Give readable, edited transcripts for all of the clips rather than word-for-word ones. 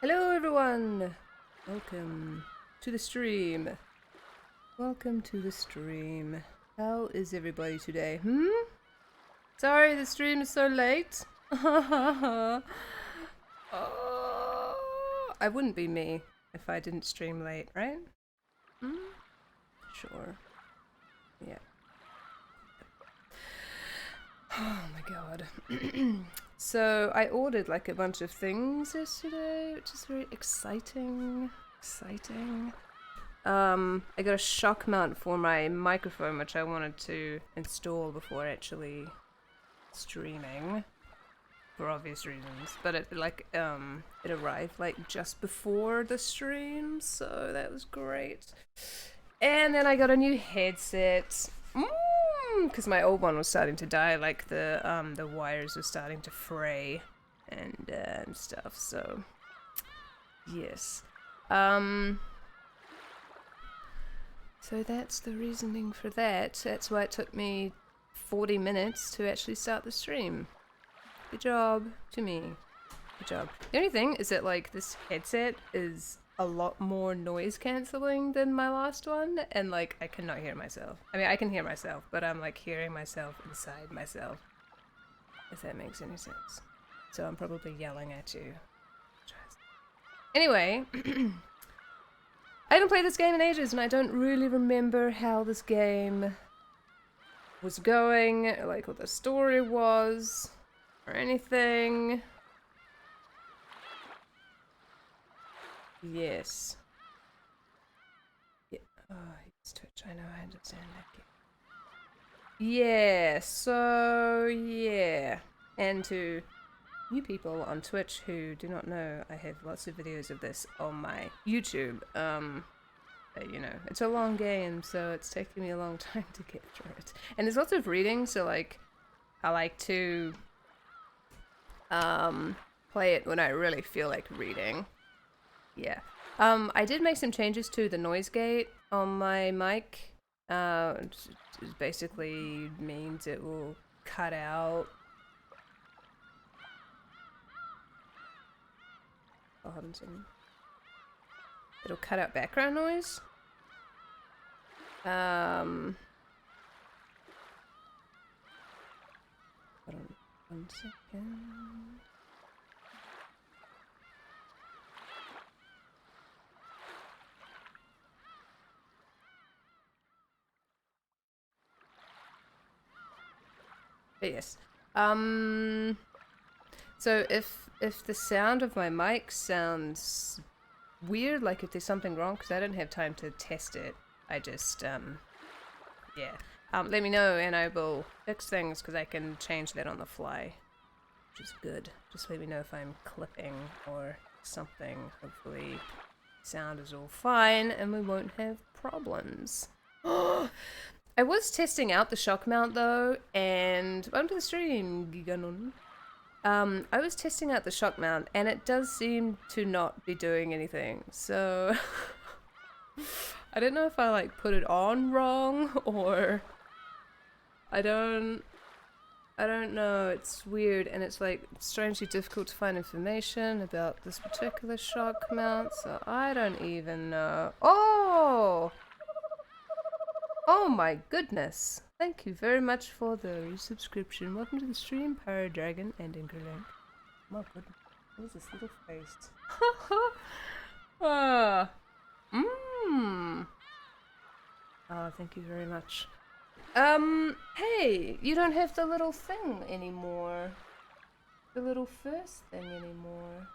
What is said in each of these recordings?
Hello everyone! Welcome to the stream. Welcome to the stream. How is everybody today? Sorry the stream is so late. I wouldn't be me if I didn't stream late, right? Sure. Yeah. Oh my god. So I ordered like a bunch of things yesterday, which is very exciting. I got a shock mount for my microphone, which I wanted to install before actually streaming, for obvious reasons. But it it arrived like just before the stream, so that was great. And then I got a new headset. Because my old one was starting to die, like the wires were starting to fray and stuff. So yes, so that's the reasoning for that. That's why it took me 40 minutes to actually start the stream. Good job to me. Good job. The only thing is that like this headset is a lot more noise cancelling than my last one, and like I cannot hear myself. I mean, I can hear myself, but I'm like hearing myself inside myself, if that makes any sense. So I'm probably yelling at you. Anyway, I haven't played this game in ages, and I don't really remember how this game was going, like what the story was, or anything. Yes. Yeah. Oh, it's Twitch. I know. I understand that. Yeah. So yeah. And to new people on Twitch who do not know, I have lots of videos of this on my YouTube. You know, it's a long game, so it's taking me a long time to get through it. And there's lots of reading, so like, I like to play it when I really feel like reading. Yeah. I did make some changes to the noise gate on my mic. It basically means it will cut out. Oh, hold on a second. It'll cut out background noise. Hold on 1 second. But yes. So if the sound of my mic sounds weird, like if there's something wrong, because I don't have time to test it, I just yeah. Let me know and I will fix things, because I can change that on the fly, which is good. Just let me know if I'm clipping or something. Hopefully sound is all fine and we won't have problems. I was testing out the shock mount though, and welcome to the stream, Giganon. I was testing out the shock mount, and it does seem to not be doing anything. So I don't know if I like put it on wrong, or I don't know. It's weird, and it's like strangely difficult to find information about this particular shock mount. So I don't even know. Oh my goodness. Thank you very much for the resubscription. Welcome to the stream, Paradragon and Inkerlink. My goodness. What is this little face? Oh, thank you very much. Hey, you don't have the little thing anymore. The little first thing anymore.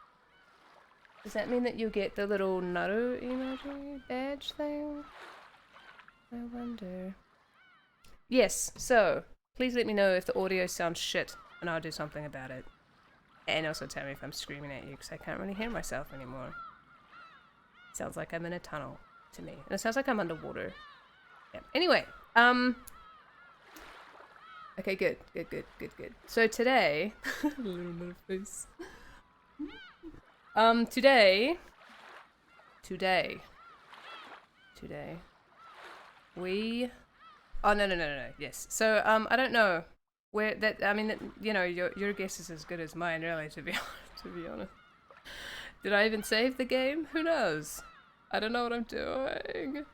Does that mean that you'll get the little Naru emoji badge thing? I wonder. Yes, so please let me know if the audio sounds shit, and I'll do something about it. And also tell me if I'm screaming at you, because I can't really hear myself anymore. Sounds like I'm in a tunnel to me, and it sounds like I'm underwater. Yeah. Anyway, okay, good. So today, little face. Today. We. Oh no. Yes. So I don't know where that. I mean, you know, your guess is as good as mine, really. To be honest. Did I even save the game? Who knows? I don't know what I'm doing.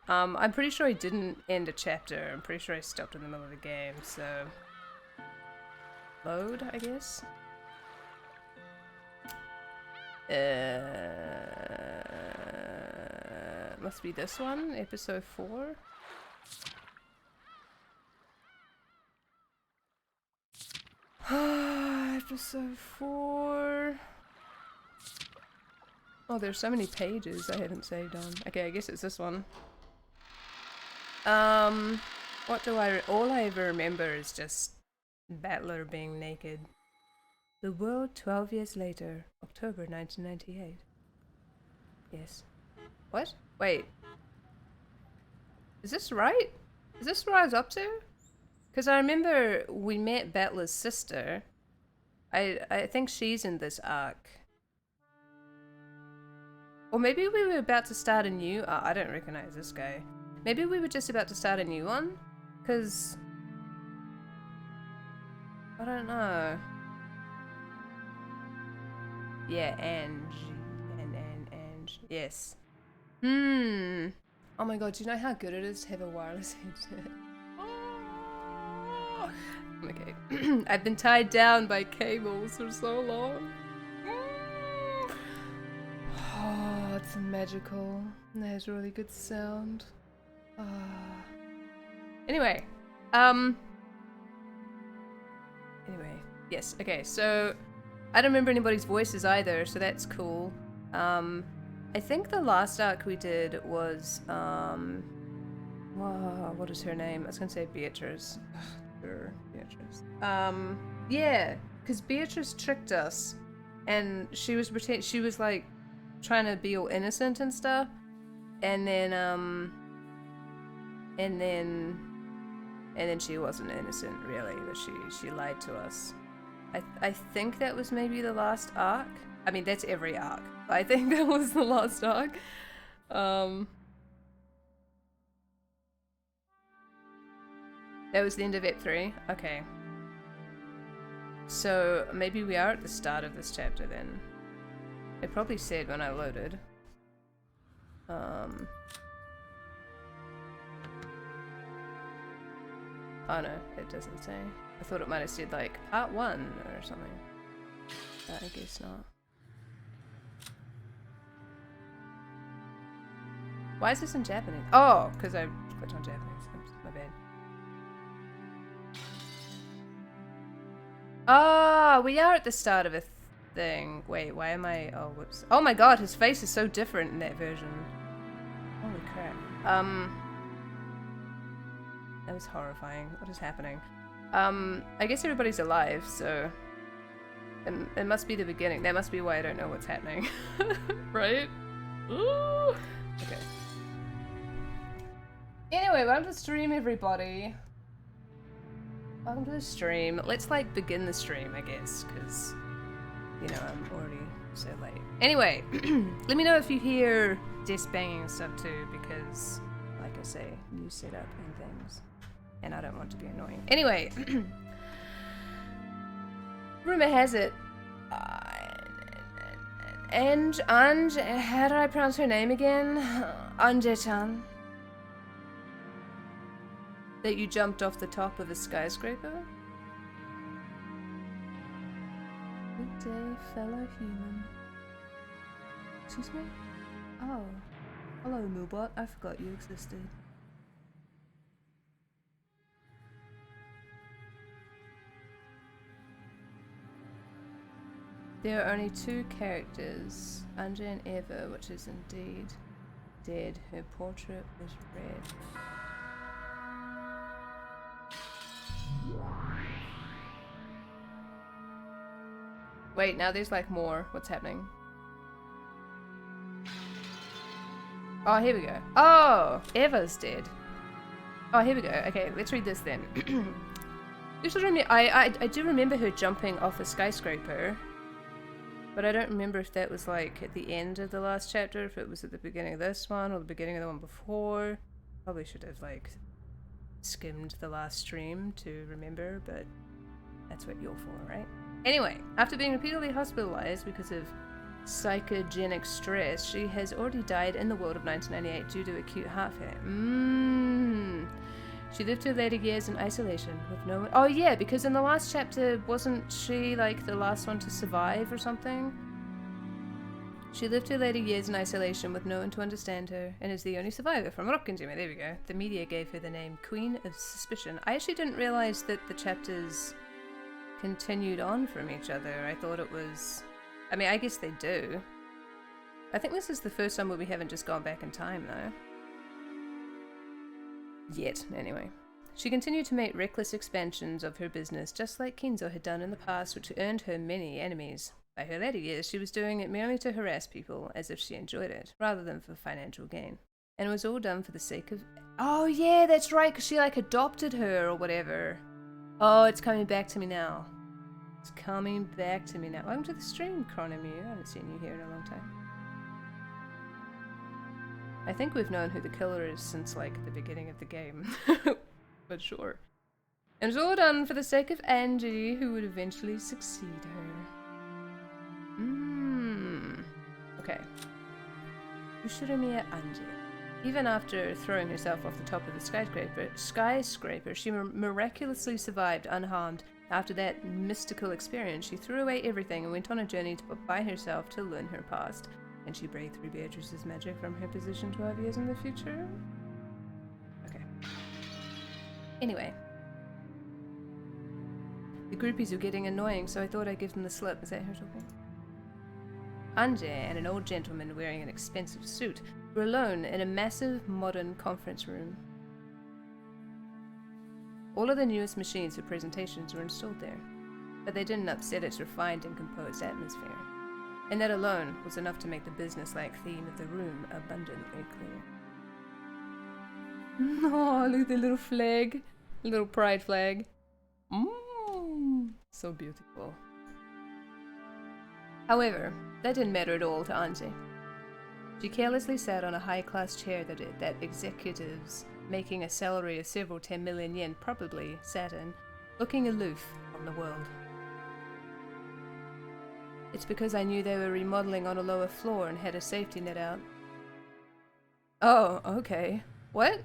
I'm pretty sure I didn't end a chapter. I'm pretty sure I stopped in the middle of the game, so... Load, I guess? Must be this one, episode 4. Episode 4. Oh, there's so many pages I haven't saved on. Okay, I guess it's this one. What do all I ever remember is just Battler being naked. The world 12 years later, October 1998. Yes. What? Wait. Is this right? Is this what I was up to? Because I remember we met Battler's sister. I think she's in this arc. Or maybe we were about to start a new... Oh, I don't recognize this guy. Maybe we were just about to start a new one? Because... I don't know. Yeah, Ange. Ange. Yes. Oh my god, do you know how good it is to have a wireless headset? Oh. Okay. I've been tied down by cables for so long. Oh, it's magical. It has really good sound. Anyway. Anyway. Yes, okay, so... I don't remember anybody's voices either, so that's cool. I think the last arc we did was, what is her name? I was gonna say Beatrice. Sure, Beatrice. Yeah, because Beatrice tricked us, and she was like, trying to be all innocent and stuff, and then she wasn't innocent, really, but she lied to us. I think that was maybe the last arc. I mean, that's every arc. I think that was the last arc. That was the end of Ep 3? Okay. So, maybe we are at the start of this chapter then. It probably said when I loaded. Oh no, it doesn't say. I thought it might have said like part 1 or something. But I guess not. Why is this in Japanese? Oh, because I clicked on Japanese. Oops, my bad. Oh, we are at the start of a thing. Wait, why am I... Oh, whoops. Oh my god, his face is so different in that version. Holy crap. That was horrifying. What is happening? I guess everybody's alive, so... It must be the beginning. That must be why I don't know what's happening. Right? Ooh! Okay. Anyway, welcome to the stream, everybody. Welcome to the stream. Let's, like, begin the stream, I guess, because, you know, I'm already so late. Anyway, let me know if you hear desk banging and stuff, too, because, like I say, new setup and things. And I don't want to be annoying. Anyway, rumor has it, Ange, how do I pronounce her name again? Anje-chan. That you jumped off the top of a skyscraper? Good day, fellow human. Excuse me? Oh. Hello, Moobot. I forgot you existed. There are only 2 characters, Anja and Eva, which is indeed dead. Her portrait was red. Wait, now there's like more. What's happening? Oh, here we go. Oh, Eva's dead. Oh, here we go. Okay, let's read this then. I do remember her jumping off a skyscraper. But I don't remember if that was like at the end of the last chapter, if it was at the beginning of this one or the beginning of the one before. Probably should have like skimmed the last stream to remember, but that's what you're for, right? Anyway, after being repeatedly hospitalized because of psychogenic stress. She has already died in the world of 1998 due to acute heart failure. She lived her later years in isolation with no one. Oh yeah, because in the last chapter, wasn't she like the last one to survive or something? She lived her later years in isolation with no one to understand her, and is the only survivor from Rockinjima. There we go. The media gave her the name Queen of Suspicion. I actually didn't realize that the chapters continued on from each other. I thought it was... I mean, I guess they do. I think this is the first time where we haven't just gone back in time, though. Yet, anyway. She continued to make reckless expansions of her business, just like Kinzo had done in the past, which earned her many enemies. By her later years, she was doing it merely to harass people, as if she enjoyed it, rather than for financial gain. And it was all done for the sake of... Oh yeah, that's right, because she like adopted her or whatever. Oh, it's coming back to me now. It's coming back to me now. Welcome to the stream, Chronomew. I haven't seen you here in a long time. I think we've known who the killer is since like the beginning of the game. But sure. And it's all done for the sake of Angie, who would eventually succeed her. Okay. Ushiromiya Angie. Even after throwing herself off the top of the skyscraper, she miraculously survived unharmed. After that mystical experience, she threw away everything and went on a journey by herself to learn her past. And she braved through Beatrice's magic from her position 12 years in the future? Okay. Anyway. The groupies are getting annoying, so I thought I'd give them the slip. Is that her talking? Anje and an old gentleman wearing an expensive suit were alone in a massive modern conference room. All of the newest machines for presentations were installed there, but they didn't upset its refined and composed atmosphere. And that alone was enough to make the business-like theme of the room abundantly clear. Oh, look at the little flag. Little pride flag. So beautiful. However, that didn't matter at all to Anji. She carelessly sat on a high-class chair that executives making a salary of several 10 million yen probably sat in, looking aloof from the world. It's because I knew they were remodeling on a lower floor and had a safety net out. Oh, okay. What?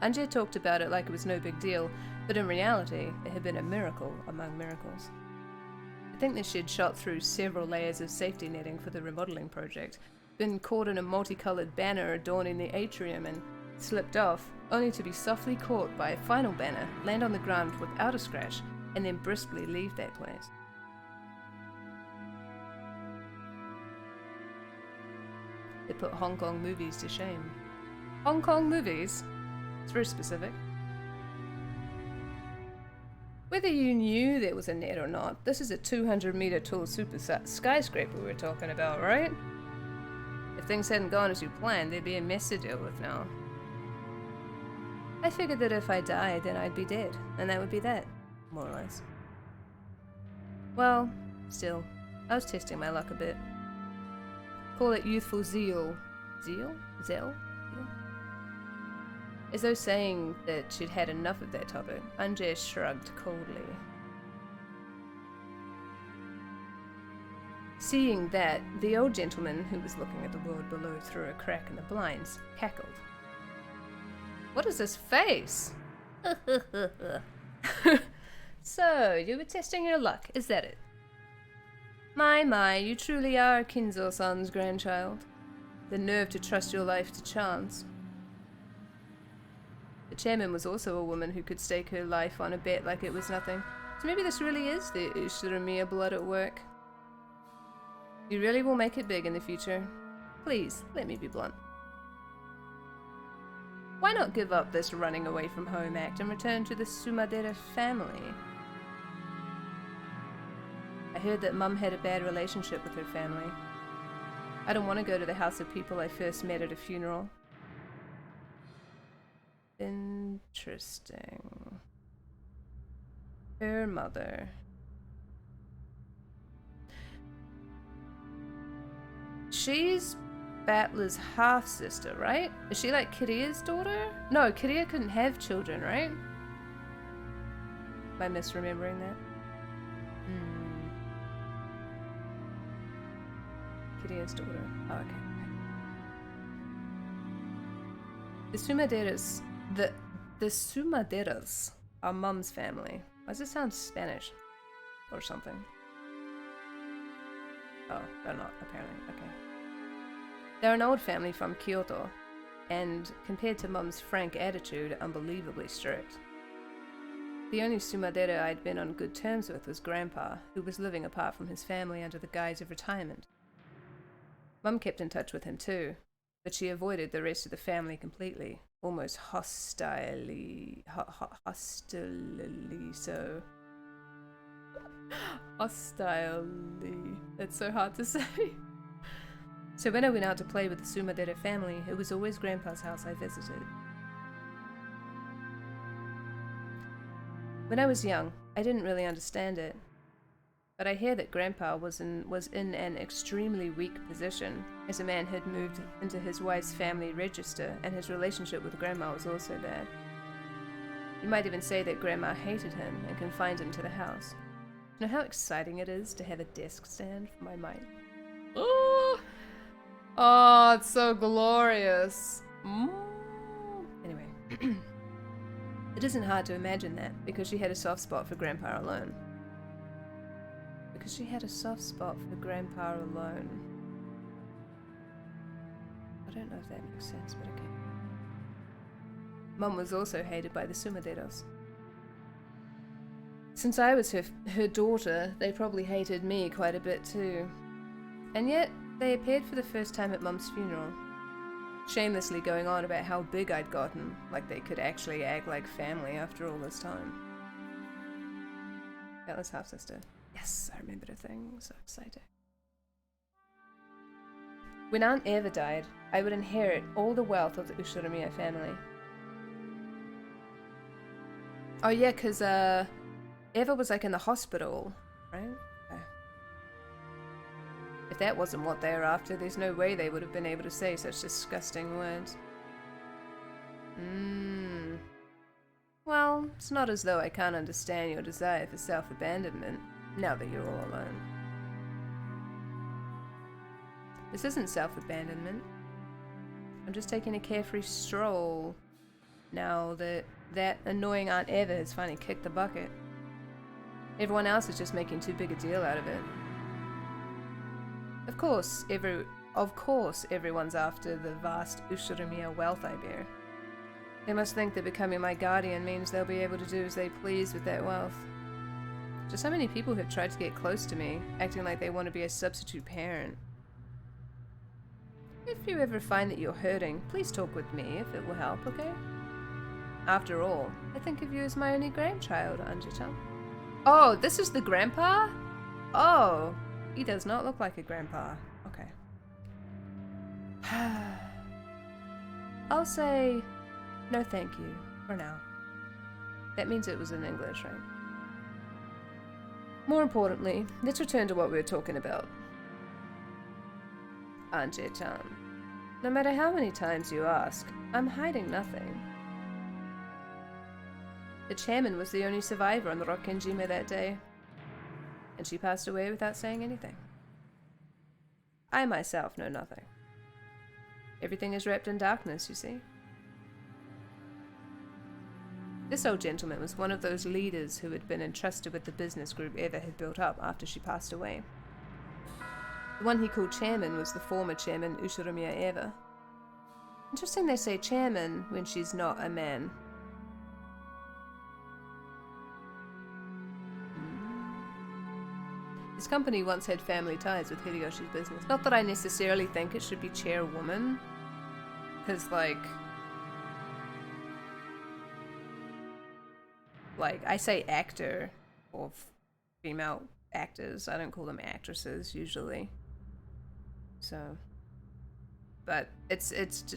Anji talked about it like it was no big deal, but in reality, it had been a miracle among miracles. I think that she had shot through several layers of safety netting for the remodeling project, been caught in a multicolored banner adorning the atrium and slipped off, only to be softly caught by a final banner, land on the ground without a scratch, and then briskly leave that place. It put Hong Kong movies to shame. Hong Kong movies? It's very specific. Whether you knew there was a net or not, this is a 200-meter tall super skyscraper we're talking about, right? If things hadn't gone as you planned, there'd be a mess to deal with now. I figured that if I died, then I'd be dead, and that would be that, more or less. Well, still, I was testing my luck a bit. Call it youthful zeal. Zeal? Zeal? As though saying that she'd had enough of that topic, Anje shrugged coldly. Seeing that, the old gentleman, who was looking at the world below through a crack in the blinds, cackled. What is this face? So, you were testing your luck, is that it? My, you truly are Kinzo-san's grandchild. The nerve to trust your life to chance. The chairman was also a woman who could stake her life on a bet like it was nothing. So maybe this really is the Ushiromiya blood at work. You really will make it big in the future. Please, let me be blunt. Why not give up this running away from home act and return to the Sumadera family? I heard that Mum had a bad relationship with her family. I don't want to go to the house of people I first met at a funeral. Interesting. Her mother. She's Battler's half-sister, right? Is she like Kiria's daughter? No, Kiria couldn't have children, right? Am I misremembering that? Kirio's daughter. Oh, okay. The Sumaderas, the Sumaderas are Mum's family. Why does it sound Spanish? Or something? Oh, they're not, apparently. Okay. They're an old family from Kyoto, and compared to Mum's frank attitude, unbelievably strict. The only Sumadera I'd been on good terms with was Grandpa, who was living apart from his family under the guise of retirement. Mum kept in touch with him too, but she avoided the rest of the family completely, almost hostilely so. Hostilely. It's so hard to say. So when I went out to play with the Sumadera family, it was always Grandpa's house I visited. When I was young, I didn't really understand it, but I hear that Grandpa was in an extremely weak position, as a man had moved into his wife's family register, and his relationship with Grandma was also bad. You might even say that Grandma hated him and confined him to the house. You know how exciting it is to have a desk stand for my mic? Oh, it's so glorious. Anyway. It isn't hard to imagine that, because she had a soft spot for Grandpa alone. Because she had a soft spot for Grandpa alone. I don't know if that makes sense, but okay. Mum was also hated by the Sumaderos. Since I was her daughter, they probably hated me quite a bit too. And yet, they appeared for the first time at Mum's funeral, shamelessly going on about how big I'd gotten, like they could actually act like family after all this time. That was half-sister. Yes, I remembered a thing. So exciting. When Aunt Eva died, I would inherit all the wealth of the Ushiromiya family. Oh yeah, because Eva was like in the hospital, right? If that wasn't what they were after, there's no way they would have been able to say such disgusting words. Well, it's not as though I can't understand your desire for self-abandonment, now that you're all alone. This isn't self-abandonment. I'm just taking a carefree stroll, now that that annoying Aunt Eva has finally kicked the bucket. Everyone else is just making too big a deal out of it. Of course, everyone's after the vast Ushiromiya wealth I bear. They must think that becoming my guardian means they'll be able to do as they please with that wealth. Just how many people have tried to get close to me, acting like they want to be a substitute parent. If you ever find that you're hurting, please talk with me if it will help, okay? After all, I think of you as my only grandchild, Anji-chan. Oh, this is the grandpa? Oh, he does not look like a grandpa. Okay. I'll say no thank you, for now. That means it was in English, right? More importantly, let's return to what we were talking about. Anji-chan, no matter how many times you ask, I'm hiding nothing. The chairman was the only survivor on the Rokkenjima that day, and she passed away without saying anything. I myself know nothing. Everything is wrapped in darkness, you see. This old gentleman was one of those leaders who had been entrusted with the business group Eva had built up after she passed away. The one he called chairman was the former chairman Ushiromiya Eva. Interesting they say chairman when she's not a man. His company once had family ties with Hideyoshi's business. Not that I necessarily think it should be chairwoman, because like I say actor or female actors. I don't call them actresses usually. So, but it's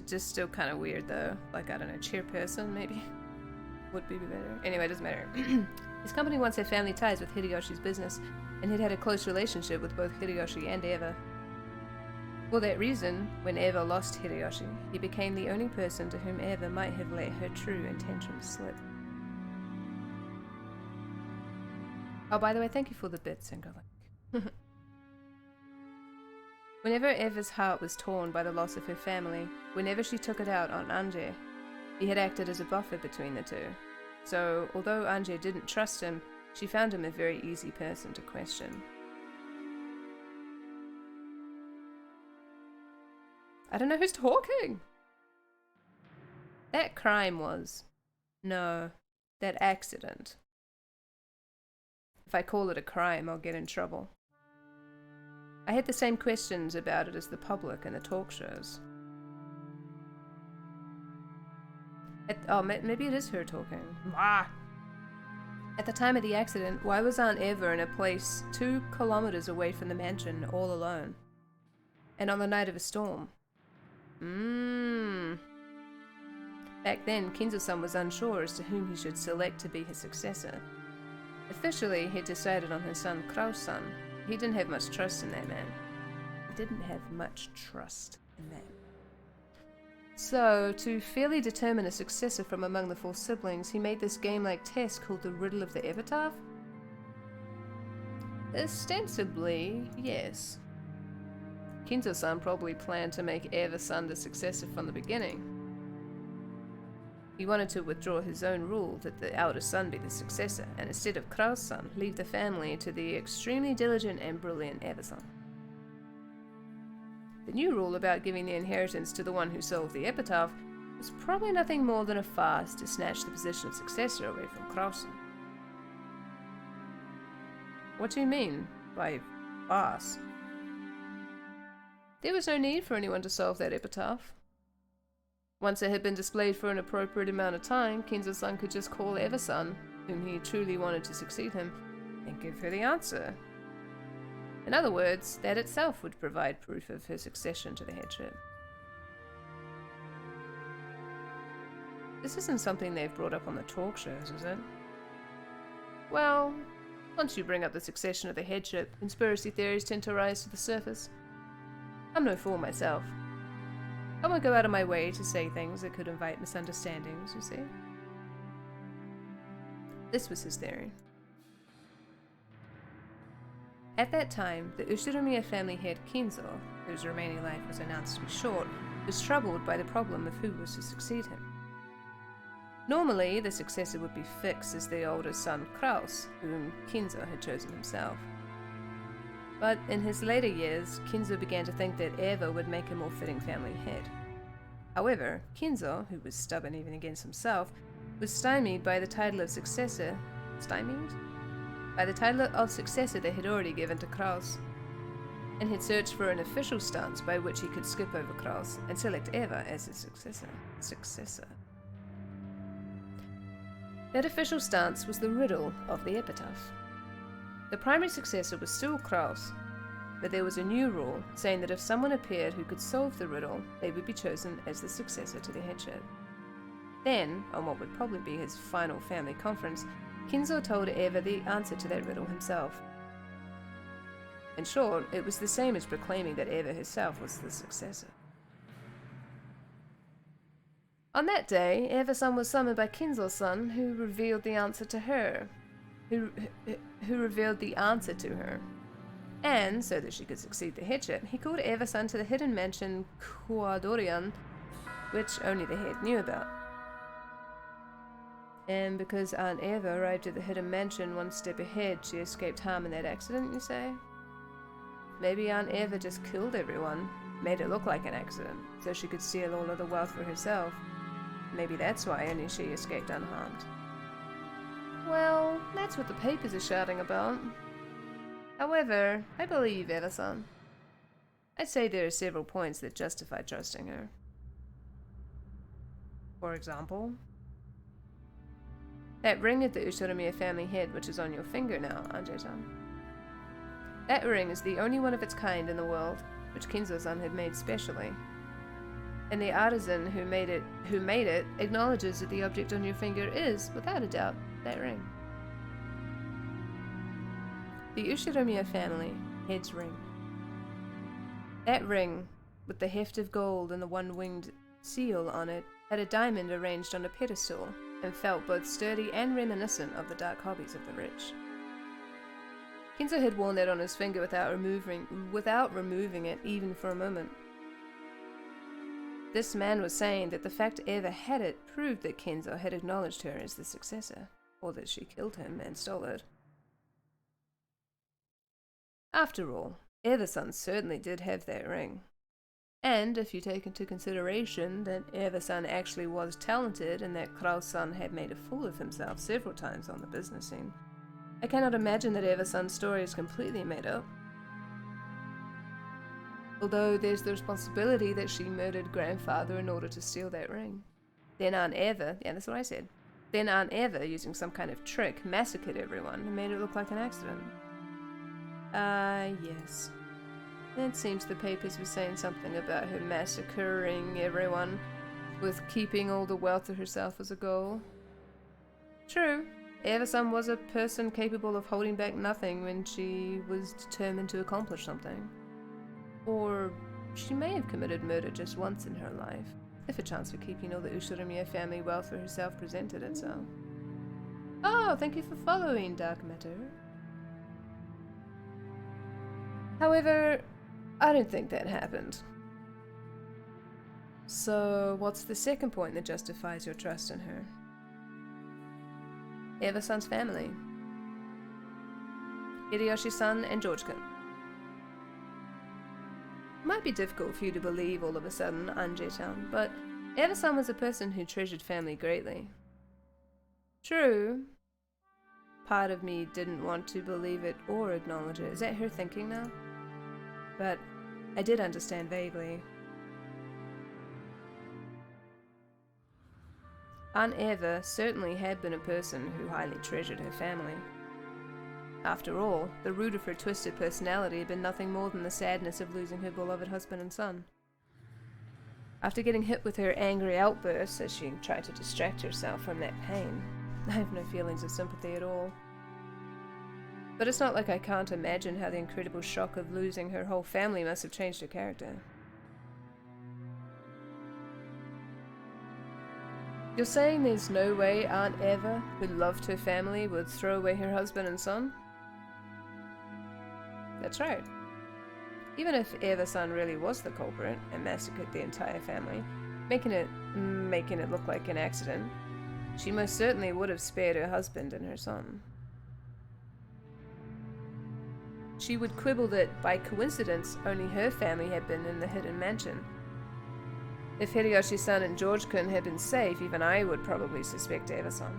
just still kind of weird though. Like, I don't know, chairperson maybe would be better. Anyway, it doesn't matter. His company once had family ties with Hideyoshi's business, and he'd had a close relationship with both Hideyoshi and Eva. For that reason, when Eva lost Hideyoshi, he became the only person to whom Eva might have let her true intentions slip. Oh, by the way, thank you for the bits, Singerlink. Whenever Eva's heart was torn by the loss of her family, whenever she took it out on Anje, he had acted as a buffer between the two. So, although Anje didn't trust him, she found him a very easy person to question. I don't know who's talking! That crime was... No, that accident. If I call it a crime, I'll get in trouble. I had the same questions about it as the public and the talk shows. Maybe it is her talking. At the time of the accident, why was Aunt Eva in a place 2 kilometers away from the mansion all alone? And on the night of a storm? Back then, Kinzo-san was unsure as to whom he should select to be his successor. Officially, he decided on his son Kraus-san. He didn't have much trust in that man. So, to fairly determine a successor from among the 4 siblings, he made this game-like test called the Riddle of the Epitaph? Ostensibly, yes. Kinzo-san probably planned to make Eva-san the successor from the beginning. He wanted to withdraw his own rule that the eldest son be the successor, and instead of Kraus-san, leave the family to the extremely diligent and brilliant Eva-san. The new rule about giving the inheritance to the one who solved the epitaph was probably nothing more than a farce to snatch the position of successor away from Kraus-san. What do you mean by farce? There was no need for anyone to solve that epitaph. Once it had been displayed for an appropriate amount of time, Kinzo-san could just call Eva-san, whom he truly wanted to succeed him, and give her the answer. In other words, that itself would provide proof of her succession to the headship. This isn't something they've brought up on the talk shows, is it? Well, once you bring up the succession of the headship, conspiracy theories tend to rise to the surface. I'm no fool myself. I won't go out of my way to say things that could invite misunderstandings, you see. This was his theory. At that time, the Ushiromiya family head Kinzo, whose remaining life was announced to be short, was troubled by the problem of who was to succeed him. Normally, the successor would be fixed as the older son Kraus, whom Kinzo had chosen himself. But in his later years, Kinzo began to think that Eva would make a more fitting family head. However, Kinzo, who was stubborn even against himself, was stymied by the title of successor. Stymied? By the title of successor they had already given to Kraus, and had searched for an official stance by which he could skip over Kraus and select Eva as his successor. That official stance was the riddle of the epitaph. The primary successor was still Kraus, but there was a new rule saying that if someone appeared who could solve the riddle, they would be chosen as the successor to the headship. Then, on what would probably be his final family conference, Kinzo told Eva the answer to that riddle himself. In short, it was the same as proclaiming that Eva herself was the successor. On that day, Eva-san was summoned by Kinzo-san, who revealed the answer to her. And, so that she could succeed the headship, he called Eva-san to the hidden mansion Kuadorian, which only the head knew about. And because Aunt Eva arrived at the hidden mansion one step ahead, she escaped harm in that accident, you say? Maybe Aunt Eva just killed everyone, made it look like an accident, so she could steal all of the wealth for herself. Maybe that's why only she escaped unharmed. Well, that's what the papers are shouting about. However, I believe Eva-san. I'd say there are several points that justify trusting her. For example, that ring at the Ushiromiya family head which is on your finger now, Anje-san. That ring is the only one of its kind in the world, which Kinzo-san had made specially. And the artisan who made it acknowledges that the object on your finger is, without a doubt, that ring. The Ushiromiya family head's ring. That ring, with the heft of gold and the one-winged seal on it, had a diamond arranged on a pedestal, and felt both sturdy and reminiscent of the dark hobbies of the rich. Kenzo had worn that on his finger without removing it even for a moment. This man was saying that the fact Eva had it proved that Kenzo had acknowledged her as the successor, or that she killed him and stole it. After all, Eva-san certainly did have that ring. And if you take into consideration that Eva-san actually was talented and that Kraus-san had made a fool of himself several times on the business scene, I cannot imagine that Eva-san's story is completely made up. Although there's the responsibility that she murdered grandfather in order to steal that ring. Then Aunt Eva, yeah, that's what I said. Then Aunt Eva, using some kind of trick, massacred everyone and made it look like an accident. Yes. It seems the papers were saying something about her massacring everyone, with keeping all the wealth to herself as a goal. True, Eva-san was a person capable of holding back nothing when she was determined to accomplish something. Or she may have committed murder just once in her life, if a chance for keeping all the Ushiromiya family wealth for herself presented itself. Oh, thank you for following, Dark Matter. However, I don't think that happened. So, what's the second point that justifies your trust in her? Eva-san's family. Hideyoshi-san and George-kun. Might be difficult for you to believe all of a sudden, Anje-chan, but Eva-san was a person who treasured family greatly. True. Part of me didn't want to believe it or acknowledge it. Is that her thinking now? But I did understand vaguely. Aunt Eva certainly had been a person who highly treasured her family. After all, the root of her twisted personality had been nothing more than the sadness of losing her beloved husband and son. After getting hit with her angry outbursts as she tried to distract herself from that pain, I have no feelings of sympathy at all. But it's not like I can't imagine how the incredible shock of losing her whole family must have changed her character. You're saying there's no way Aunt Eva, who loved her family, would throw away her husband and son? That's right. Even if Eva-san really was the culprit and massacred the entire family, making it look like an accident, she most certainly would have spared her husband and her son. She would quibble that, by coincidence, only her family had been in the hidden mansion. If Hideyoshi-san and George-kun had been safe, even I would probably suspect Eva-san.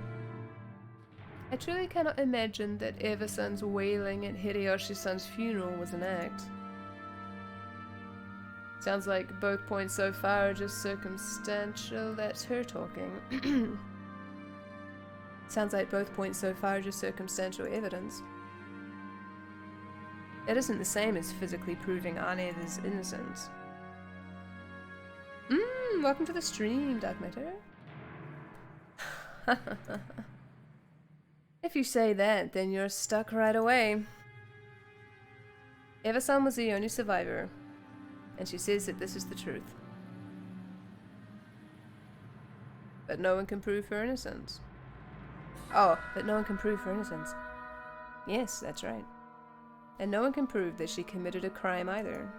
I truly cannot imagine that Eva-san's wailing at Hideyoshi-san's funeral was an act. Sounds like both points so far are just circumstantial. That's her talking. Sounds like both points so far are just circumstantial evidence. It isn't the same as physically proving Aunt Eva's innocence. Welcome to the stream, Dark Matter. If you say that, then you're stuck right away. Eva-san was the only survivor, and she says that this is the truth. But no one can prove her innocence. Oh, but no one can prove her innocence. Yes, that's right. And no one can prove that she committed a crime either.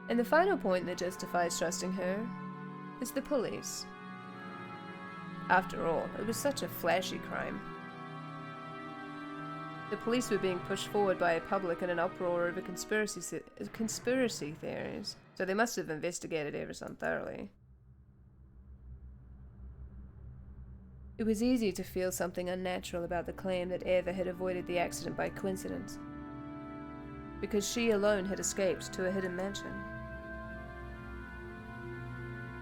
And the final point that justifies trusting her is the police. After all, it was such a flashy crime. The police were being pushed forward by a public in an uproar over conspiracy theories, so they must have investigated Eva-san thoroughly. It was easy to feel something unnatural about the claim that Eva had avoided the accident by coincidence, because she alone had escaped to a hidden mansion.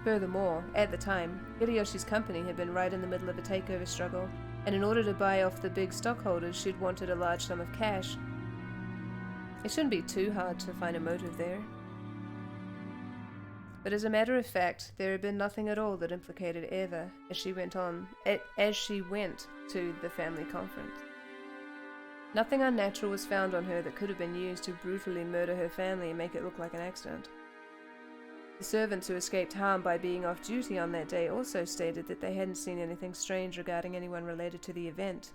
Furthermore, at the time, Hideyoshi's company had been right in the middle of a takeover struggle, and in order to buy off the big stockholders, she'd wanted a large sum of cash. It shouldn't be too hard to find a motive there. But as a matter of fact, there had been nothing at all that implicated Eva as she went to the family conference. Nothing unnatural was found on her that could have been used to brutally murder her family and make it look like an accident. The servants who escaped harm by being off duty on that day also stated that they hadn't seen anything strange regarding anyone related to the event,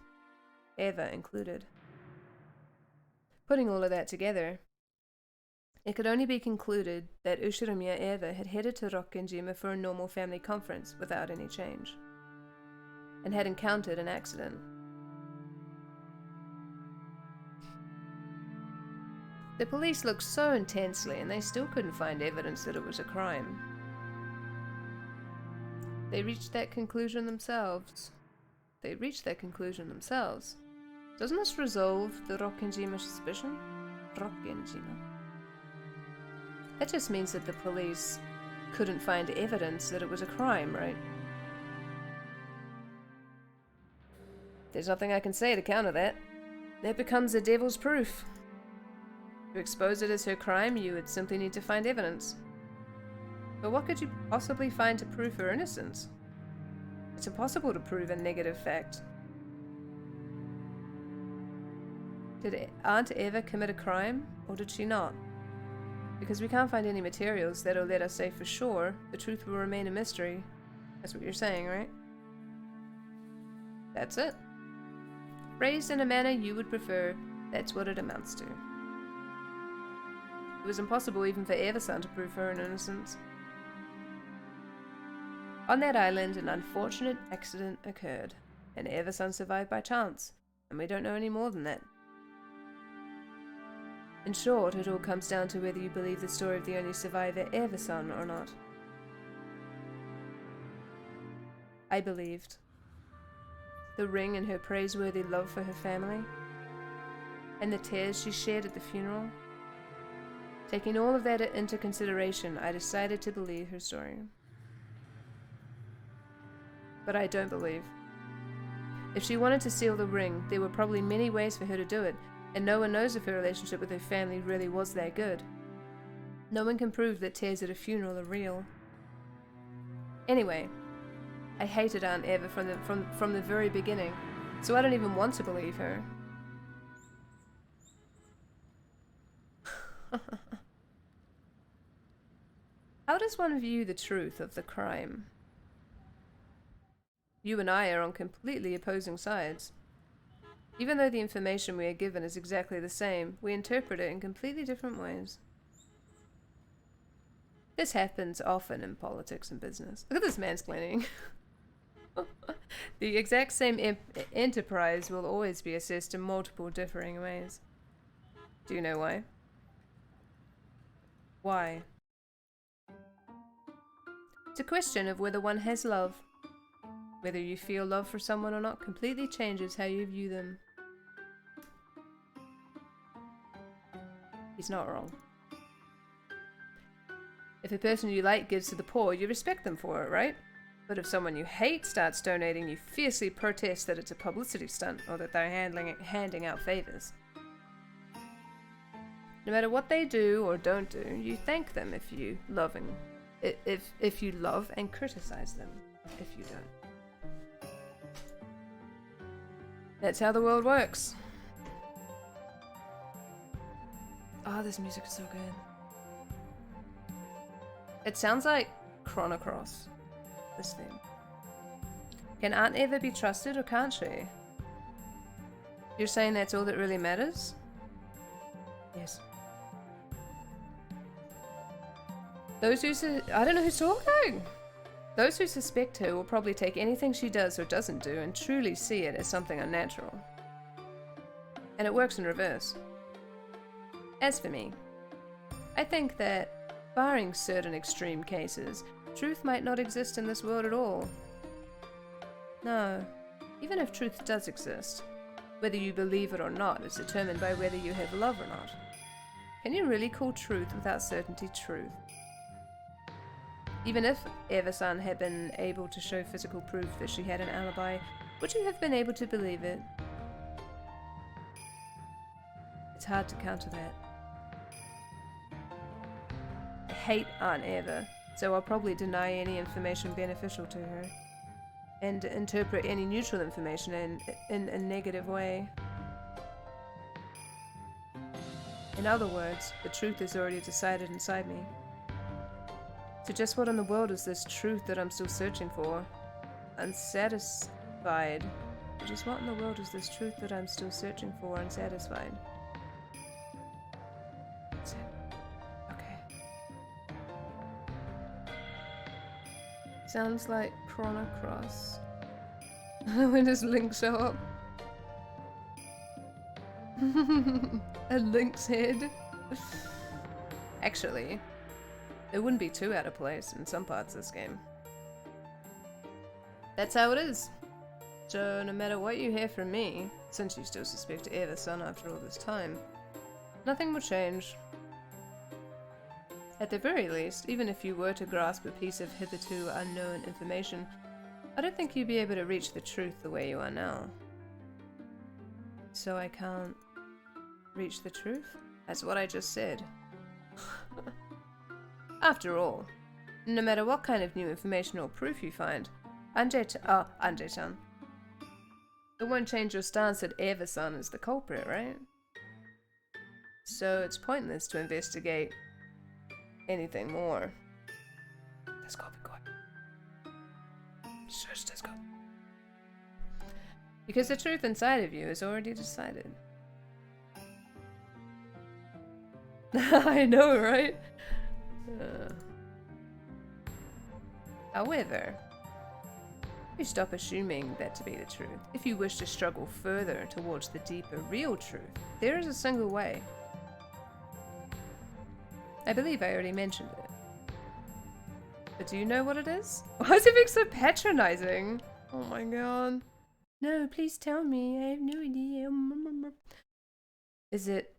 Eva included. Putting all of that together, it could only be concluded that Ushiromiya Eva had headed to Rokkenjima for a normal family conference without any change, and had encountered an accident. The police looked so intensely, and they still couldn't find evidence that it was a crime. They reached that conclusion themselves. Doesn't this resolve the Rokkenjima suspicion? Rokkenjima. That just means that the police couldn't find evidence that it was a crime, right? There's nothing I can say to counter that. That becomes the devil's proof. To expose it as her crime, you would simply need to find evidence. But what could you possibly find to prove her innocence? It's impossible to prove a negative fact. Did Aunt Eva commit a crime, or did she not? Because we can't find any materials that'll let us say for sure the truth will remain a mystery. That's what you're saying, right? That's it. Phrased in a manner you would prefer, that's what it amounts to. It was impossible even for Eva-san to prove her own innocence. On that island, an unfortunate accident occurred, and Eva-san survived by chance, and we don't know any more than that. In short, it all comes down to whether you believe the story of the only survivor, Eva-san, or not. I believed. The ring and her praiseworthy love for her family, and the tears she shed at the funeral. Taking all of that into consideration, I decided to believe her story. But I don't believe. If she wanted to steal the ring, there were probably many ways for her to do it, and no one knows if her relationship with her family really was that good. No one can prove that tears at a funeral are real. Anyway, I hated Aunt Eva from the very beginning, so I don't even want to believe her. How does one view the truth of the crime? You and I are on completely opposing sides. Even though the information we are given is exactly the same, we interpret it in completely different ways. This happens often in politics and business. Look at this mansplaining. The exact same enterprise will always be assessed in multiple differing ways. Do you know why? Why? It's a question of whether one has love. Whether you feel love for someone or not completely changes how you view them. He's not wrong. If a person you like gives to the poor, you respect them for it, right? But if someone you hate starts donating, you fiercely protest that it's a publicity stunt or that they're handing out favors. No matter what they do or don't do, you thank them if you love and criticize them if you don't. That's how the world works. Oh, this music is so good. It sounds like Chrono Cross, this theme. Can Aunt Eva be trusted or can't she? You're saying that's all that really matters? Yes. Those who I don't know who's talking! Those who suspect her will probably take anything she does or doesn't do and truly see it as something unnatural. And it works in reverse. As for me, I think that, barring certain extreme cases, truth might not exist in this world at all. No, even if truth does exist, whether you believe it or not is determined by whether you have love or not. Can you really call truth without certainty truth? Even if Eva-san had been able to show physical proof that she had an alibi, would you have been able to believe it? It's hard to counter that. I hate Aunt Eva, so I'll probably deny any information beneficial to her, and interpret any neutral information in a negative way. In other words, the truth is already decided inside me. So just what in the world is this truth that I'm still searching for? Unsatisfied, but just what in the world is this truth that I'm still searching for, unsatisfied? That's it. Okay. Sounds like Chronocross. When does Link show up? A Link's head? Actually, it wouldn't be too out of place in some parts of this game. That's how it is. So no matter what you hear from me, since you still suspect Ever-san after all this time, nothing will change. At the very least, even if you were to grasp a piece of hitherto unknown information, I don't think you'd be able to reach the truth the way you are now. So I can't reach the truth? That's what I just said. After all, no matter what kind of new information or proof you find, Anjay-chan, it won't change your stance that Ever-san is the culprit, right? So it's pointless to investigate anything more. Let's go, be quiet. Shush, let's go. Because the truth inside of you is already decided. I know, right? However, you stop assuming that to be the truth. If you wish to struggle further towards the deeper, real truth, there is a single way. I believe I already mentioned it. But do you know what it is? Why is he being so patronizing? Oh my god. No, please tell me. I have no idea. Is it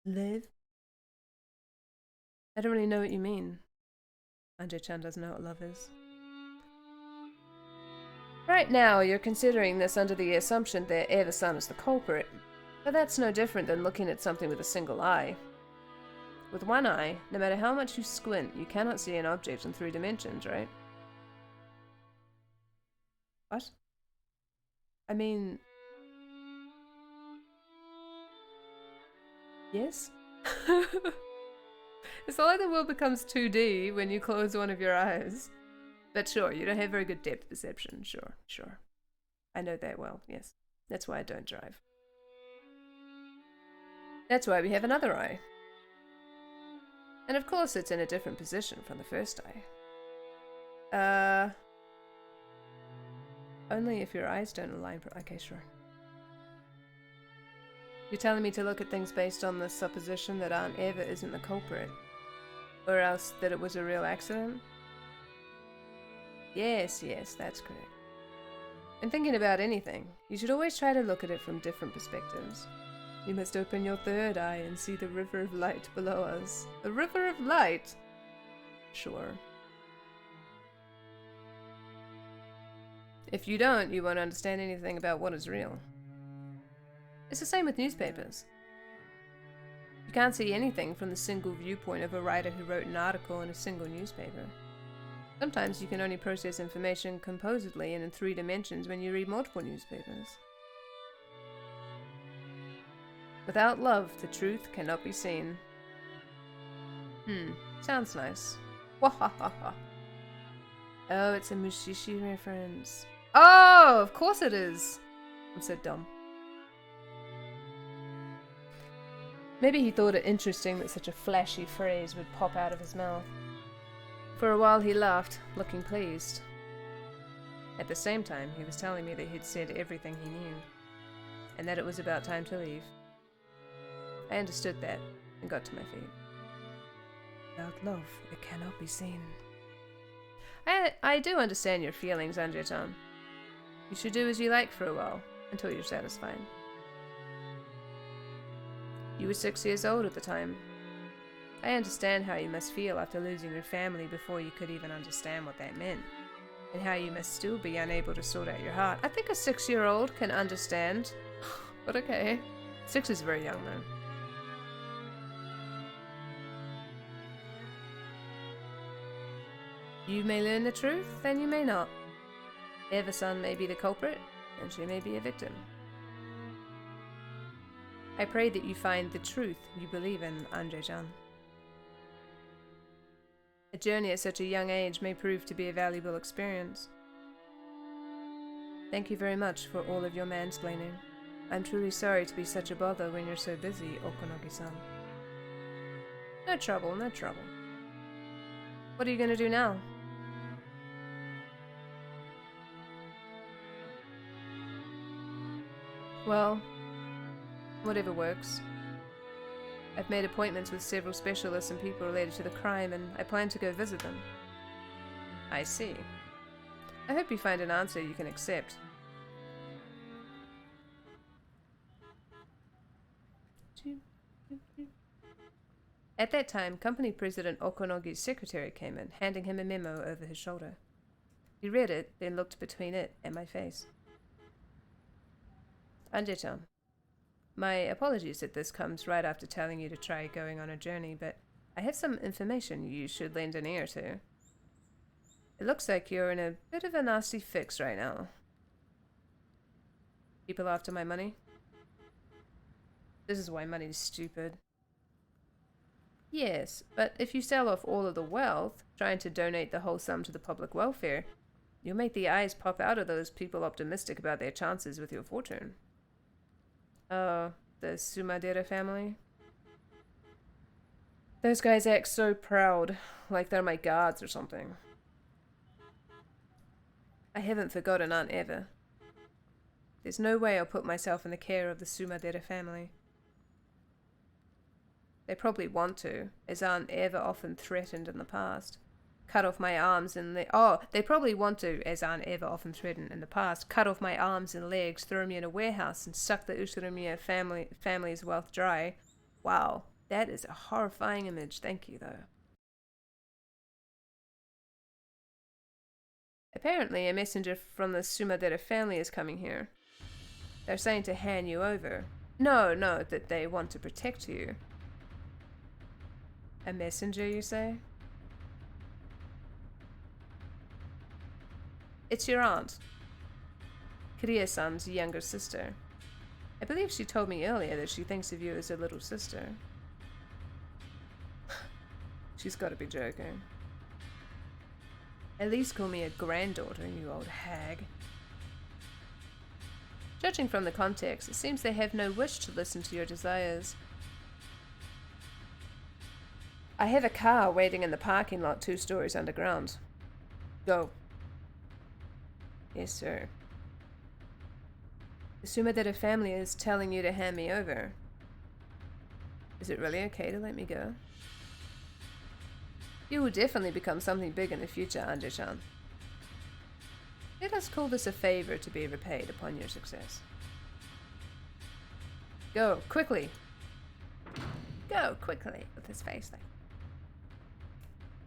live? I don't really know what you mean. Anjay-chan doesn't know what love is. Right now, you're considering this under the assumption that Ever-san is the culprit, but that's no different than looking at something with a single eye. With one eye, no matter how much you squint, you cannot see an object in 3 dimensions, right? What? I mean... Yes? It's not like the world becomes 2D when you close one of your eyes. But sure, you don't have very good depth perception. Sure. I know that well, yes. That's why I don't drive. That's why we have another eye. And of course it's in a different position from the first eye. Only if your eyes don't align. Okay, sure. You're telling me to look at things based on the supposition that Aunt Eva isn't the culprit? Or else that it was a real accident? Yes, that's correct. In thinking about anything, you should always try to look at it from different perspectives. You must open your third eye and see the river of light below us. The river of light? Sure. If you don't, you won't understand anything about what is real. It's the same with newspapers. You can't see anything from the single viewpoint of a writer who wrote an article in a single newspaper. Sometimes you can only process information composedly and in 3 dimensions when you read multiple newspapers. Without love, the truth cannot be seen. Sounds nice. Wahahaha. Oh, it's a Mushishi reference. Oh, of course it is. I'm so dumb. Maybe he thought it interesting that such a flashy phrase would pop out of his mouth. For a while he laughed, looking pleased. At the same time, he was telling me that he'd said everything he knew, and that it was about time to leave. I understood that, and got to my feet. Without love, it cannot be seen. I do understand your feelings, Anjay-chan. You should do as you like for a while, until you're satisfied. You were 6 years old at the time. I understand how you must feel after losing your family before you could even understand what that meant, and how you must still be unable to sort out your heart. I think a 6-year-old can understand, but okay. 6 is very young though. You may learn the truth, and you may not. Ever-san may be the culprit, and she may be a victim. I pray that you find the truth you believe in, Anjay-chan. A journey at such a young age may prove to be a valuable experience. Thank you very much for all of your mansplaining. I'm truly sorry to be such a bother when you're so busy, Okonogi-san. No trouble, no trouble. What are you gonna do now? Well, whatever works. I've made appointments with several specialists and people related to the crime, and I plan to go visit them. I see. I hope you find an answer you can accept. At that time, company president Okonogi's secretary came in, handing him a memo over his shoulder. He read it, then looked between it and my face. Anje-chan, my apologies that this comes right after telling you to try going on a journey, but I have some information you should lend an ear to. It looks like you're in a bit of a nasty fix right now. People after my money? This is why money's stupid. Yes, but if you sell off all of the wealth, trying to donate the whole sum to the public welfare, you'll make the eyes pop out of those people optimistic about their chances with your fortune. Oh, the Sumadera family? Those guys act so proud, like they're my guards or something. I haven't forgotten Aunt Eva. There's no way I'll put myself in the care of the Sumadera family. They probably want to, as Aunt Eva often threatened in the past. Cut off my arms and legs. Oh, they probably want to, as Aunt Eva often threatened in the past, cut off my arms and legs, throw me in a warehouse, and suck the Ushiromiya family's wealth dry. Wow, that is a horrifying image. Thank you, though. Apparently, a messenger from the Sumadera family is coming here. They're saying to hand you over. No, that they want to protect you. A messenger, you say? It's your aunt. Kiria-san's younger sister. I believe she told me earlier that she thinks of you as a little sister. She's got to be joking. At least call me a granddaughter, you old hag. Judging from the context, it seems they have no wish to listen to your desires. I have a car waiting in the parking lot 2 stories underground. Go. Yes, sir. The Sumadera family is telling you to hand me over. Is it really okay to let me go? You will definitely become something big in the future, Anje-chan. Let us call this a favor to be repaid upon your success. Go, quickly! Go, quickly, with his face like.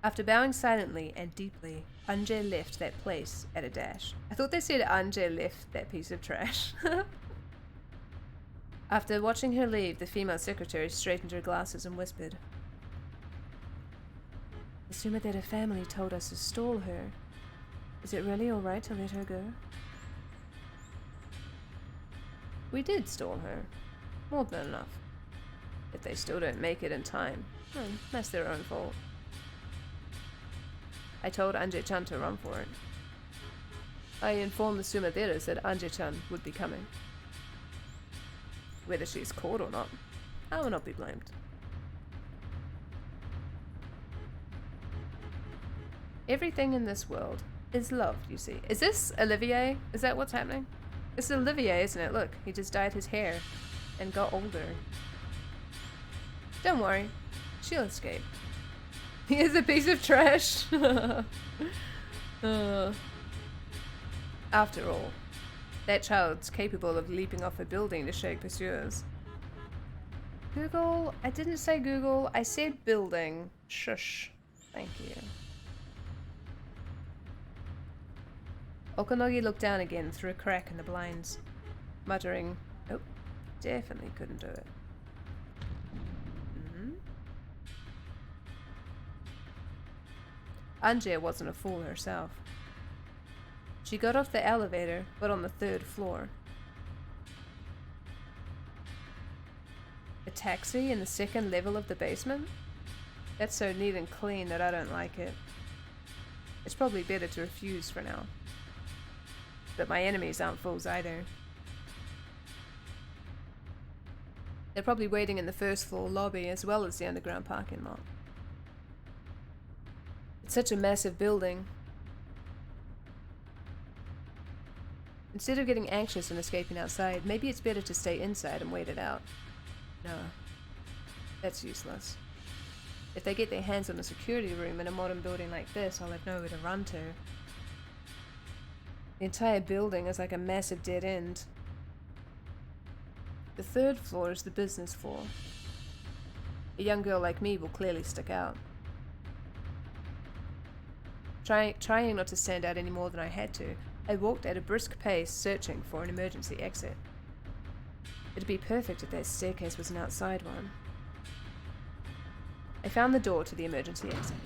After bowing silently and deeply, Anje left that place at a dash. I thought they said Anje left that piece of trash. After watching her leave, the female secretary straightened her glasses and whispered, "The Sumadera family told us to stall her. Is it really alright to let her go?" We did stall her. More than enough. If they still don't make it in time, well, that's their own fault. I told Anje-chan to run for it. I informed the Sumaderas that Anje-chan would be coming. Whether she's caught or not, I will not be blamed. Everything in this world is loved, you see. Is this Olivier? Is that what's happening? This is Olivier, isn't it? Look, he just dyed his hair and got older. Don't worry, she'll escape. He is a piece of trash. After all, that child's capable of leaping off a building to shake pursuers. Google? I didn't say Google, I said building. Shush. Thank you. Okonogi looked down again through a crack in the blinds, muttering, "Nope, definitely couldn't do it." Anje wasn't a fool herself. She got off the elevator, but on the 3rd floor. A taxi in the 2nd level of the basement? That's so neat and clean that I don't like it. It's probably better to refuse for now. But my enemies aren't fools either. They're probably waiting in the first floor lobby as well as the underground parking lot. It's such a massive building. Instead of getting anxious and escaping outside, maybe it's better to stay inside and wait it out. No. That's useless. If they get their hands on a security room in a modern building like this, I'll have nowhere to run to. The entire building is like a massive dead end. The third floor is the business floor. A young girl like me will clearly stick out. Trying not to stand out any more than I had to, I walked at a brisk pace, searching for an emergency exit. It'd be perfect if that staircase was an outside one. I found the door to the emergency exit.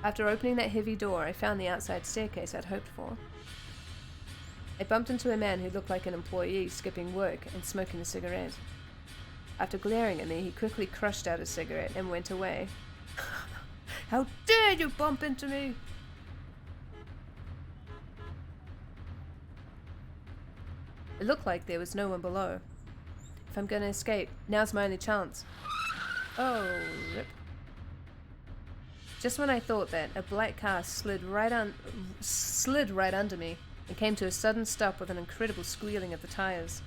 After opening that heavy door, I found the outside staircase I'd hoped for. I bumped into a man who looked like an employee skipping work and smoking a cigarette. After glaring at me, he quickly crushed out a cigarette and went away. How dare you bump into me! It looked like there was no one below. If I'm gonna escape, now's my only chance. Oh, rip. Just when I thought that, a black car slid right under me and came to a sudden stop with an incredible squealing of the tires.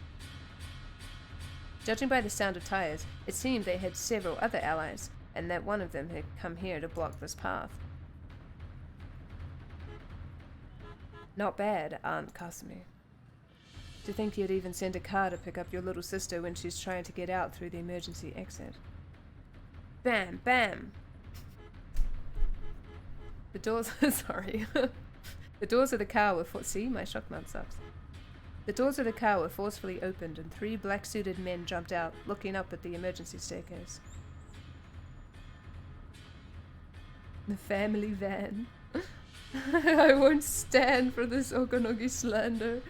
Judging by the sound of tires, it seemed they had several other allies, and that one of them had come here to block this path. Not bad, Aunt Casimir. To think you'd even send a car to pick up your little sister when she's trying to get out through the emergency exit. Bam! Bam! The doors... sorry. The doors of the car were... see, my shock mount sucks. The doors of the car were forcefully opened and 3 black-suited men jumped out, looking up at the emergency staircase. The family van. I won't stand for this Okonogi slander.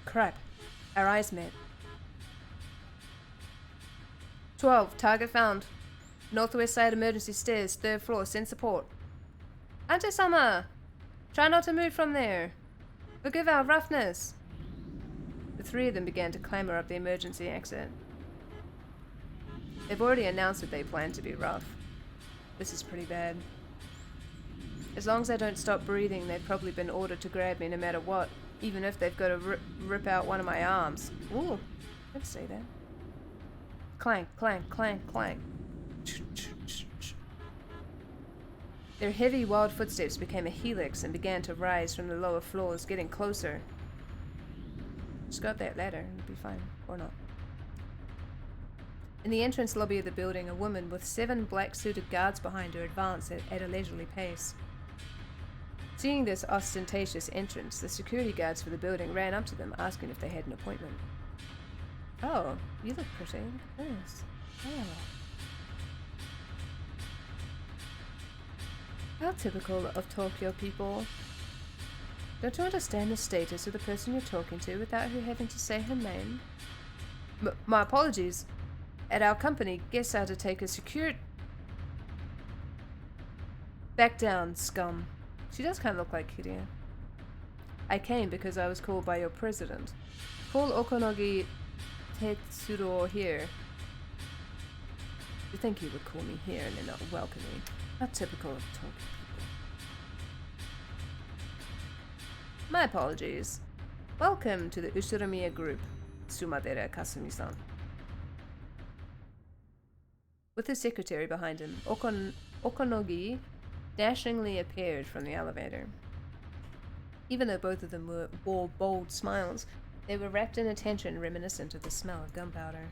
Crap. Our eyes met. 12. Target found. Northwest side emergency stairs, 3rd floor. Send support. Ante-sama! Try not to move from there. Forgive our roughness. The 3 of them began to clamber up the emergency exit. They've already announced that they plan to be rough. This is pretty bad. As long as I don't stop breathing, they've probably been ordered to grab me no matter what, even if they've got to rip out one of my arms. Ooh, let's say that. Clank, clank, clank, clank. Their heavy, wild footsteps became a helix and began to rise from the lower floors, getting closer. Just got that ladder, it'll be fine. Or not. In the entrance lobby of the building, a woman with 7 black-suited guards behind her advanced at a leisurely pace. Seeing this ostentatious entrance, the security guards for the building ran up to them, asking if they had an appointment. Oh, you look pretty. Yes. Oh. How typical of Tokyo people. Don't you understand the status of the person you're talking to without her having to say her name? My apologies. At our company, guests are to take a secure... Back down, scum. She does kind of look like Kiria. I came because I was called by your president. Call Okonogi Tetsuro here. You think you would call me here and then not welcome me. How typical of Tokyo people. My apologies. Welcome to the Ushiromiya group, Sumadera Kasumi-san. With his secretary behind him, Okonogi dashingly appeared from the elevator. Even though both of them wore bold smiles, they were wrapped in a tension reminiscent of the smell of gunpowder.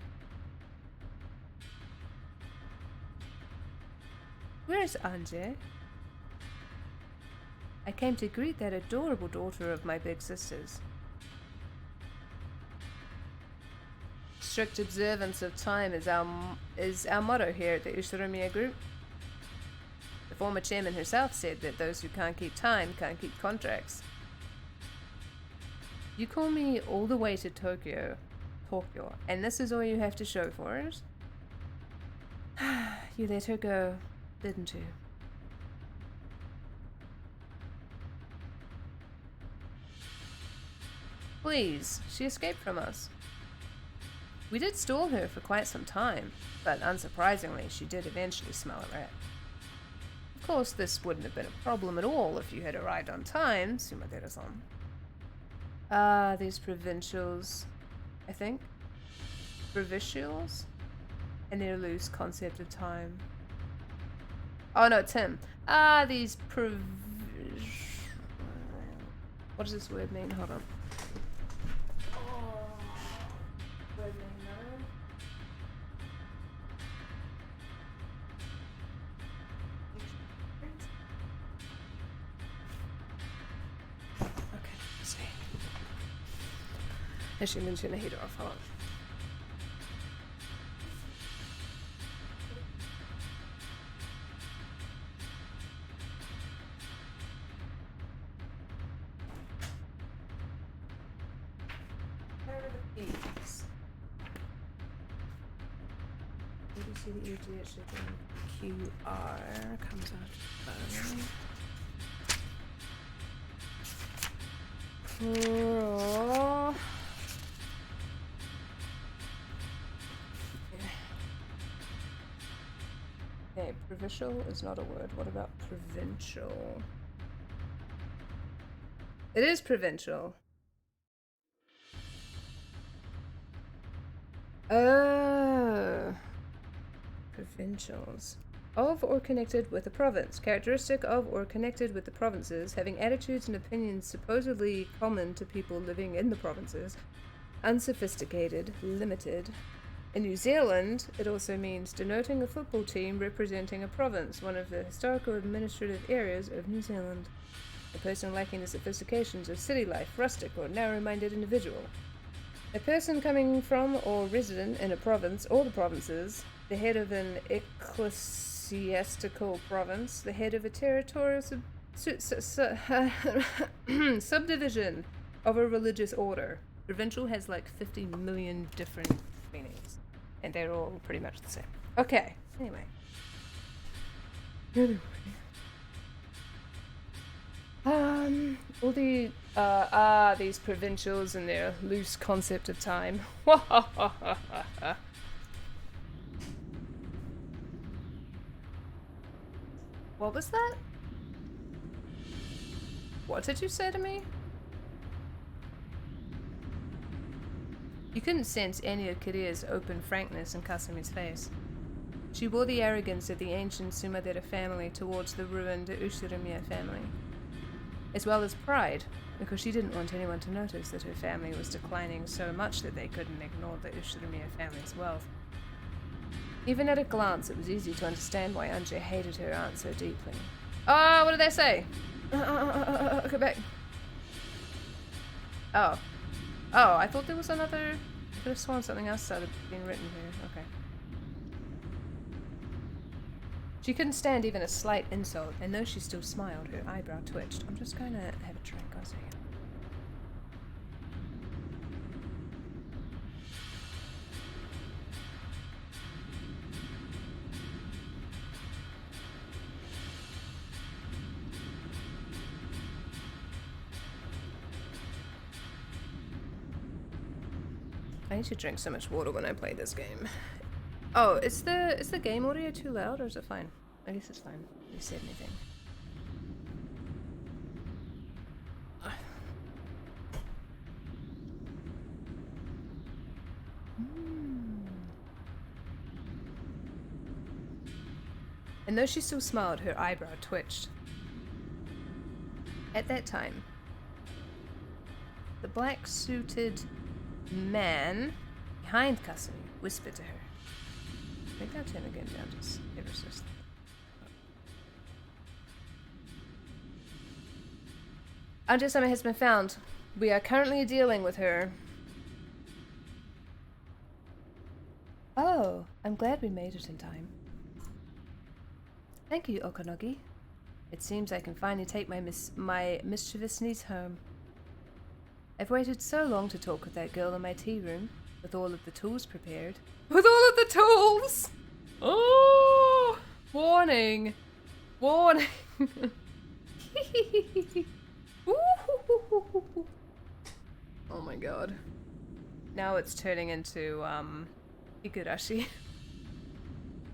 Where's Anje? I came to greet that adorable daughter of my big sister's. Strict observance of time is our motto here at the Ushiromiya group. The former chairman herself said that those who can't keep time can't keep contracts. You call me all the way to Tokyo, and this is all you have to show for it? You let her go, didn't you? Please, she escaped from us. We did stall her for quite some time, but unsurprisingly, she did eventually smell a rat. Of course, this wouldn't have been a problem at all if you had arrived on time, Sumadera-san. Ah, these provincials, I think. Provincials? And their loose concept of time. Oh no, it's him. Ah, these what does this word mean? Hold on. Word mean no. Okay, let's see. Actually, I'm gonna heat it off. Hold on. See the EGH QR comes out of okay, provincial is not a word. What about provincial? It is provincial. Oh. Provincials. Of or connected with a province. Characteristic of or connected with the provinces, having attitudes and opinions supposedly common to people living in the provinces. Unsophisticated, limited. In New Zealand, it also means denoting a football team representing a province, one of the historical administrative areas of New Zealand. A person lacking the sophistications of city life, rustic or narrow-minded individual. A person coming from or resident in a province or the provinces, the head of an ecclesiastical province, the head of a territorial subdivision of a religious order. Provincial has like 50 million different meanings, and they're all pretty much the same. Okay, anyway. All the these provincials and their loose concept of time. What was that? What did you say to me? You couldn't sense any of Kiria's open frankness in Kasumi's face. She wore the arrogance of the ancient Sumadera family towards the ruined Ushiromiya family, as well as pride, because she didn't want anyone to notice that her family was declining so much that they couldn't ignore the Ushiromiya family's wealth. Even at a glance, it was easy to understand why Anje hated her aunt so deeply. Oh, what did they say? Go back. Oh. Oh, I thought there was another... I could have sworn something else started being written here. Okay. She couldn't stand even a slight insult, and though she still smiled, her eyebrow twitched. I'm just going to have a drink, I'll see you. I need to drink so much water when I play this game. Oh, is the game audio too loud, or is it fine? I guess it's fine. You said anything. And though she still smiled, her eyebrow twitched. At that time, the black-suited man behind Kasumi whispered to her. Maybe I'll turn the game down just ever so slightly. Anje-sama has been found. We are currently dealing with her. Oh, I'm glad we made it in time. Thank you, Okanogi. It seems I can finally take my mischievous niece home. I've waited so long to talk with that girl in my tea room, with all of the tools prepared. With all of the tools! Oh! Warning! Warning! Oh my my god. Now it's turning into, Igarashi.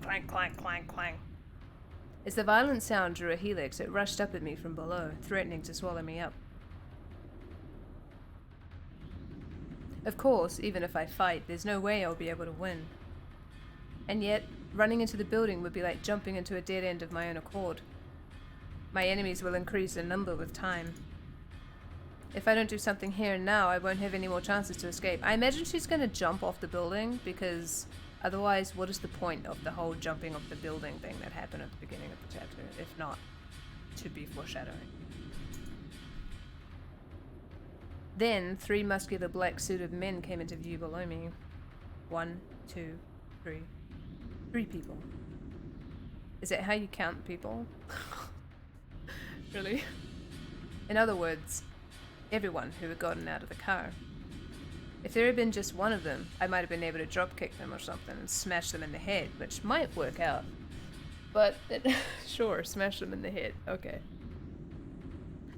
Clank, clank, clank, clank. As the violent sound drew a helix, it rushed up at me from below, threatening to swallow me up. Of course, even if I fight, there's no way I'll be able to win. And yet, running into the building would be like jumping into a dead end of my own accord. My enemies will increase in number with time. If I don't do something here and now, I won't have any more chances to escape. I imagine she's going to jump off the building, because otherwise, what is the point of the whole jumping off the building thing that happened at the beginning of the chapter, if not to be foreshadowing? Then, 3 muscular black-suited men came into view below me. 1, 2, 3. 3 people. Is that how you count people? Really? In other words, everyone who had gotten out of the car. If there had been just one of them, I might have been able to dropkick them or something and smash them in the head, which might work out. But, sure, smash them in the head, okay.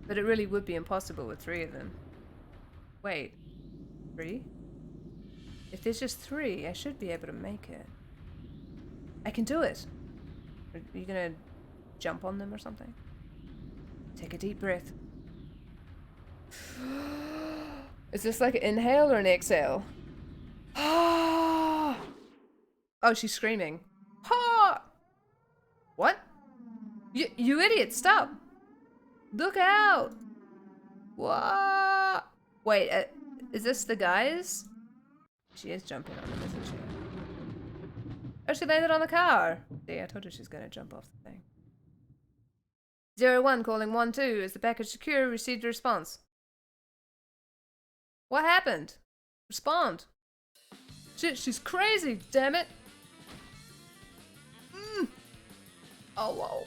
But it really would be impossible with 3 of them. Wait, 3? If there's just 3, I should be able to make it. I can do it! Are you gonna jump on them or something? Take a deep breath. Is this like an inhale or an exhale? Oh, she's screaming. Ha! What? You idiot, stop! Look out! What? Wait, is this the guys? She is jumping on them, isn't she? Oh, she landed on the car! See, I told her she's gonna jump off the thing. 01 calling 12. Is the package secure? Received a response. What happened? Respond. Shit, she's crazy, damn it! Oh, whoa.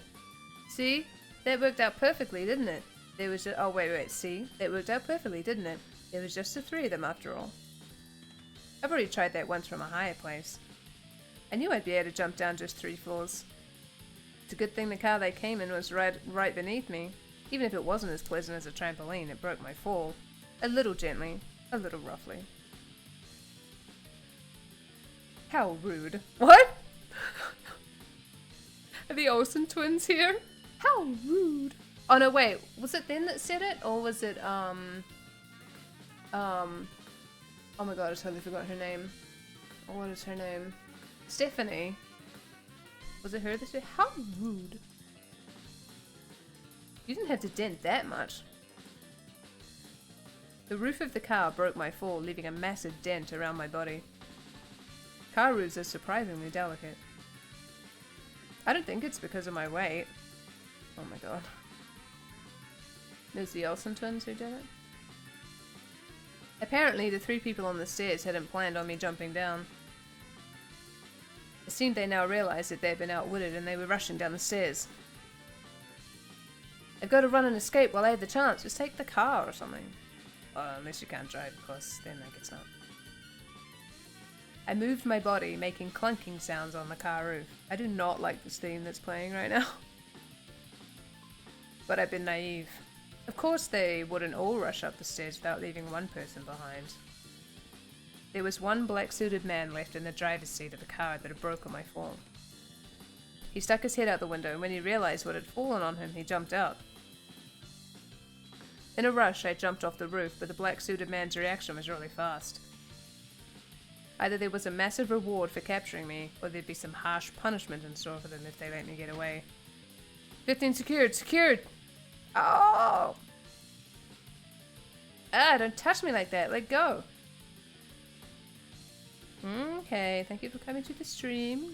See? That worked out perfectly, didn't it? There was just— oh, wait, see? That worked out perfectly, didn't it? There was just the 3 of them after all. I've already tried that once from a higher place. I knew I'd be able to jump down just 3 floors. It's a good thing the car they came in was right beneath me. Even if it wasn't as pleasant as a trampoline, it broke my fall. A little gently, a little roughly. How rude. What? Are the Olsen twins here? How rude. Oh no, wait. Was it them that said it? Or was it, oh my god, I totally forgot her name. What is her name? Stephanie. Was it her that said— how rude. You didn't have to dent that much. The roof of the car broke my fall, leaving a massive dent around my body. Car roofs are surprisingly delicate. I don't think it's because of my weight. Oh my god. There's the Olsen twins who did it. Apparently, the 3 people on the stairs hadn't planned on me jumping down. It seemed they now realized that they had been outwitted and they were rushing down the stairs. I've got to run and escape while I had the chance. Just take the car or something. Unless you can't drive, of course, then I guess not. I moved my body, making clunking sounds on the car roof. I do not like this theme that's playing right now. But I've been naive. Of course they wouldn't all rush up the stairs without leaving one person behind. There was one black-suited man left in the driver's seat of the car that had broken my fall. He stuck his head out the window, and when he realized what had fallen on him, he jumped out. In a rush, I jumped off the roof, but the black-suited man's reaction was really fast. Either there was a massive reward for capturing me, or there'd be some harsh punishment in store for them if they let me get away. 15 secured! Secured! Oh! Ah, don't touch me like that. Let go. Okay, thank you for coming to the stream.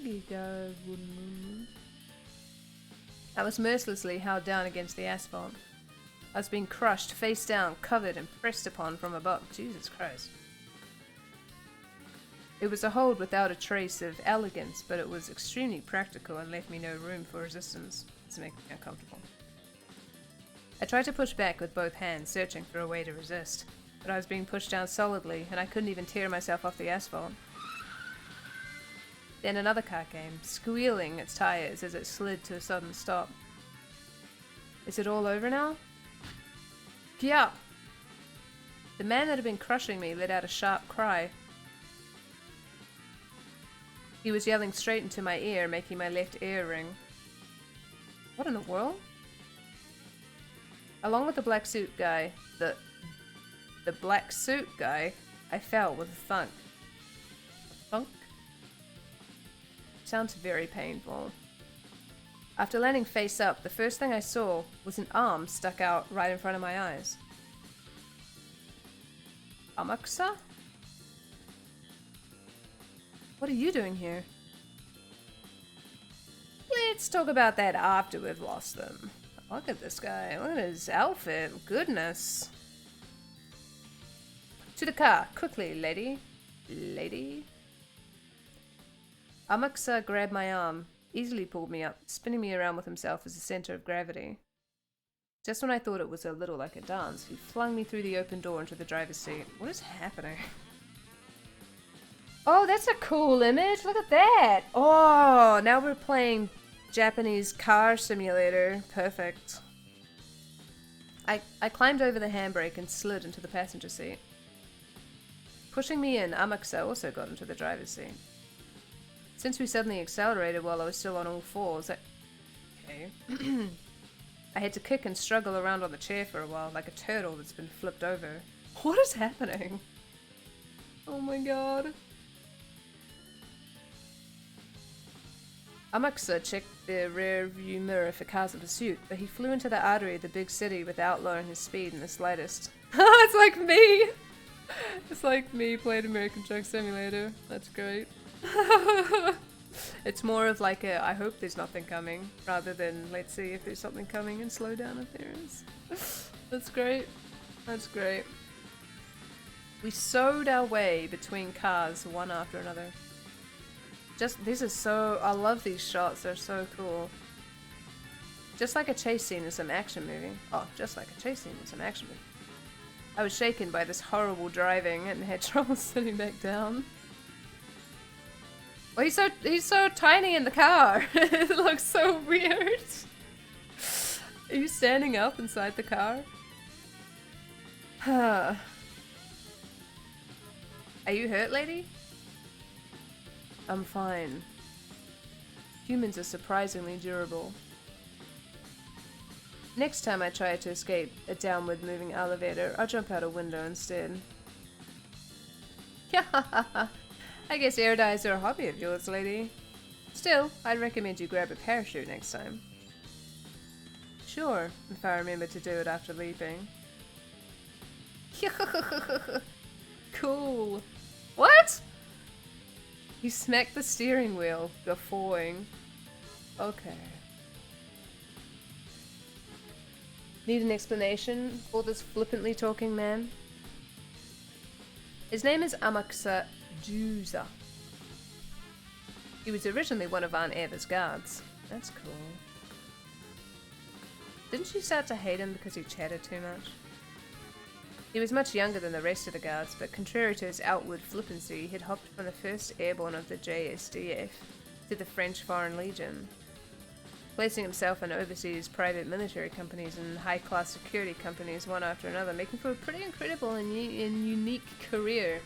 I was mercilessly held down against the asphalt. I was being crushed, face down, covered, and pressed upon from above. Jesus Christ. It was a hold without a trace of elegance, but it was extremely practical and left me no room for resistance. This makes me uncomfortable. I tried to push back with both hands, searching for a way to resist, but I was being pushed down solidly, and I couldn't even tear myself off the asphalt. Then another car came, squealing its tires as it slid to a sudden stop. Is it all over now? Yeah. The man that had been crushing me let out a sharp cry. He was yelling straight into my ear, making my left ear ring. What in the world? Along with the black suit guy, the black suit guy, I fell with a thunk. Thunk? Sounds very painful. After landing face up, the first thing I saw was an arm stuck out right in front of my eyes. Amaksa? What are you doing here? Let's talk about that after we've lost them. Look at this guy. Look at his outfit. Goodness. To the car. Quickly, lady. Lady? Amaksa grabbed my arm, easily pulled me up, spinning me around with himself as the center of gravity. Just when I thought it was a little like a dance, he flung me through the open door into the driver's seat. What is happening? Oh, that's a cool image. Look at that. Oh, now we're playing Japanese car simulator. Perfect. I climbed over the handbrake and slid into the passenger seat. Pushing me in, Amaksa also got into the driver's seat. Since we suddenly accelerated while I was still on all fours, okay. I had to kick and struggle around on the chair for a while, like a turtle that's been flipped over. What is happening? Oh my god. Amaksa checked the rear view mirror for cars in pursuit, but he flew into the artery of the big city without lowering his speed in the slightest. It's like me! It's like me playing American Truck Simulator. That's great. It's more of like a, I hope there's nothing coming, rather than let's see if there's something coming and slow down if there is. That's great. That's great. We sewed our way between cars one after another. These are so, I love these shots, they're so cool. Just like a chase scene in some action movie. Oh, just like a chase scene in some action movie. I was shaken by this horrible driving and had trouble sitting back down. Well, he's so tiny in the car. It looks so weird. Are you standing up inside the car? Are you hurt, lady? I'm fine. Humans are surprisingly durable. Next time I try to escape a downward moving elevator, I'll jump out a window instead. I guess air dives are a hobby of yours, lady. Still, I'd recommend you grab a parachute next time. Sure, if I remember to do it after leaping. Cool. What? He smacked the steering wheel, guffawing. Okay. Need an explanation for this flippantly talking man? His name is Amaksa Juza. He was originally one of Aunt Eva's guards. That's cool. Didn't she start to hate him because he chatted too much? He was much younger than the rest of the guards, but contrary to his outward flippancy, he'd hopped from the 1st Airborne of the JSDF to the French Foreign Legion, placing himself in overseas private military companies and high-class security companies one after another, making for a pretty incredible and unique career.